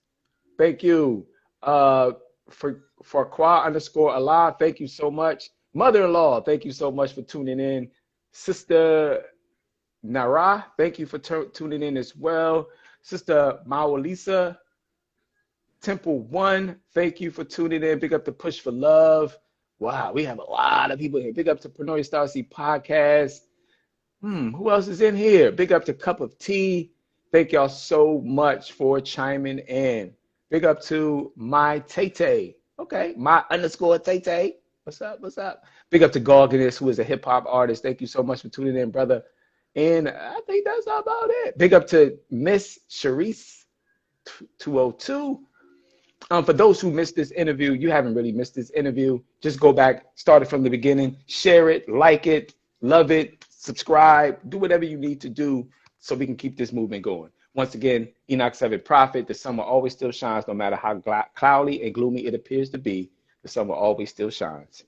Thank you. For Qua_Allah, thank you so much. Mother-in-law, thank you so much for tuning in. Sister Nara, thank you for tuning in as well. Sister Mawalisa, Temple One, thank you for tuning in. Big up to Push for Love. Wow, we have a lot of people here. Big up to Preneur Star Seed Podcast. Who else is in here? Big up to Cup of Tea. Thank y'all so much for chiming in. Big up to my Tay. Okay, my_Tay. What's up? What's up? Big up to Garganus, who is a hip hop artist. Thank you so much for tuning in, brother. And I think that's about it. Big up to Miss Sharice 202. For those who missed this interview, you haven't really missed this interview. Just go back, start it from the beginning, share it, like it, love it, subscribe, do whatever you need to do so we can keep this movement going. Once again, Enoch 7 Prophet, the sun will always still shines no matter how cloudy and gloomy it appears to be. The sun will always still shines.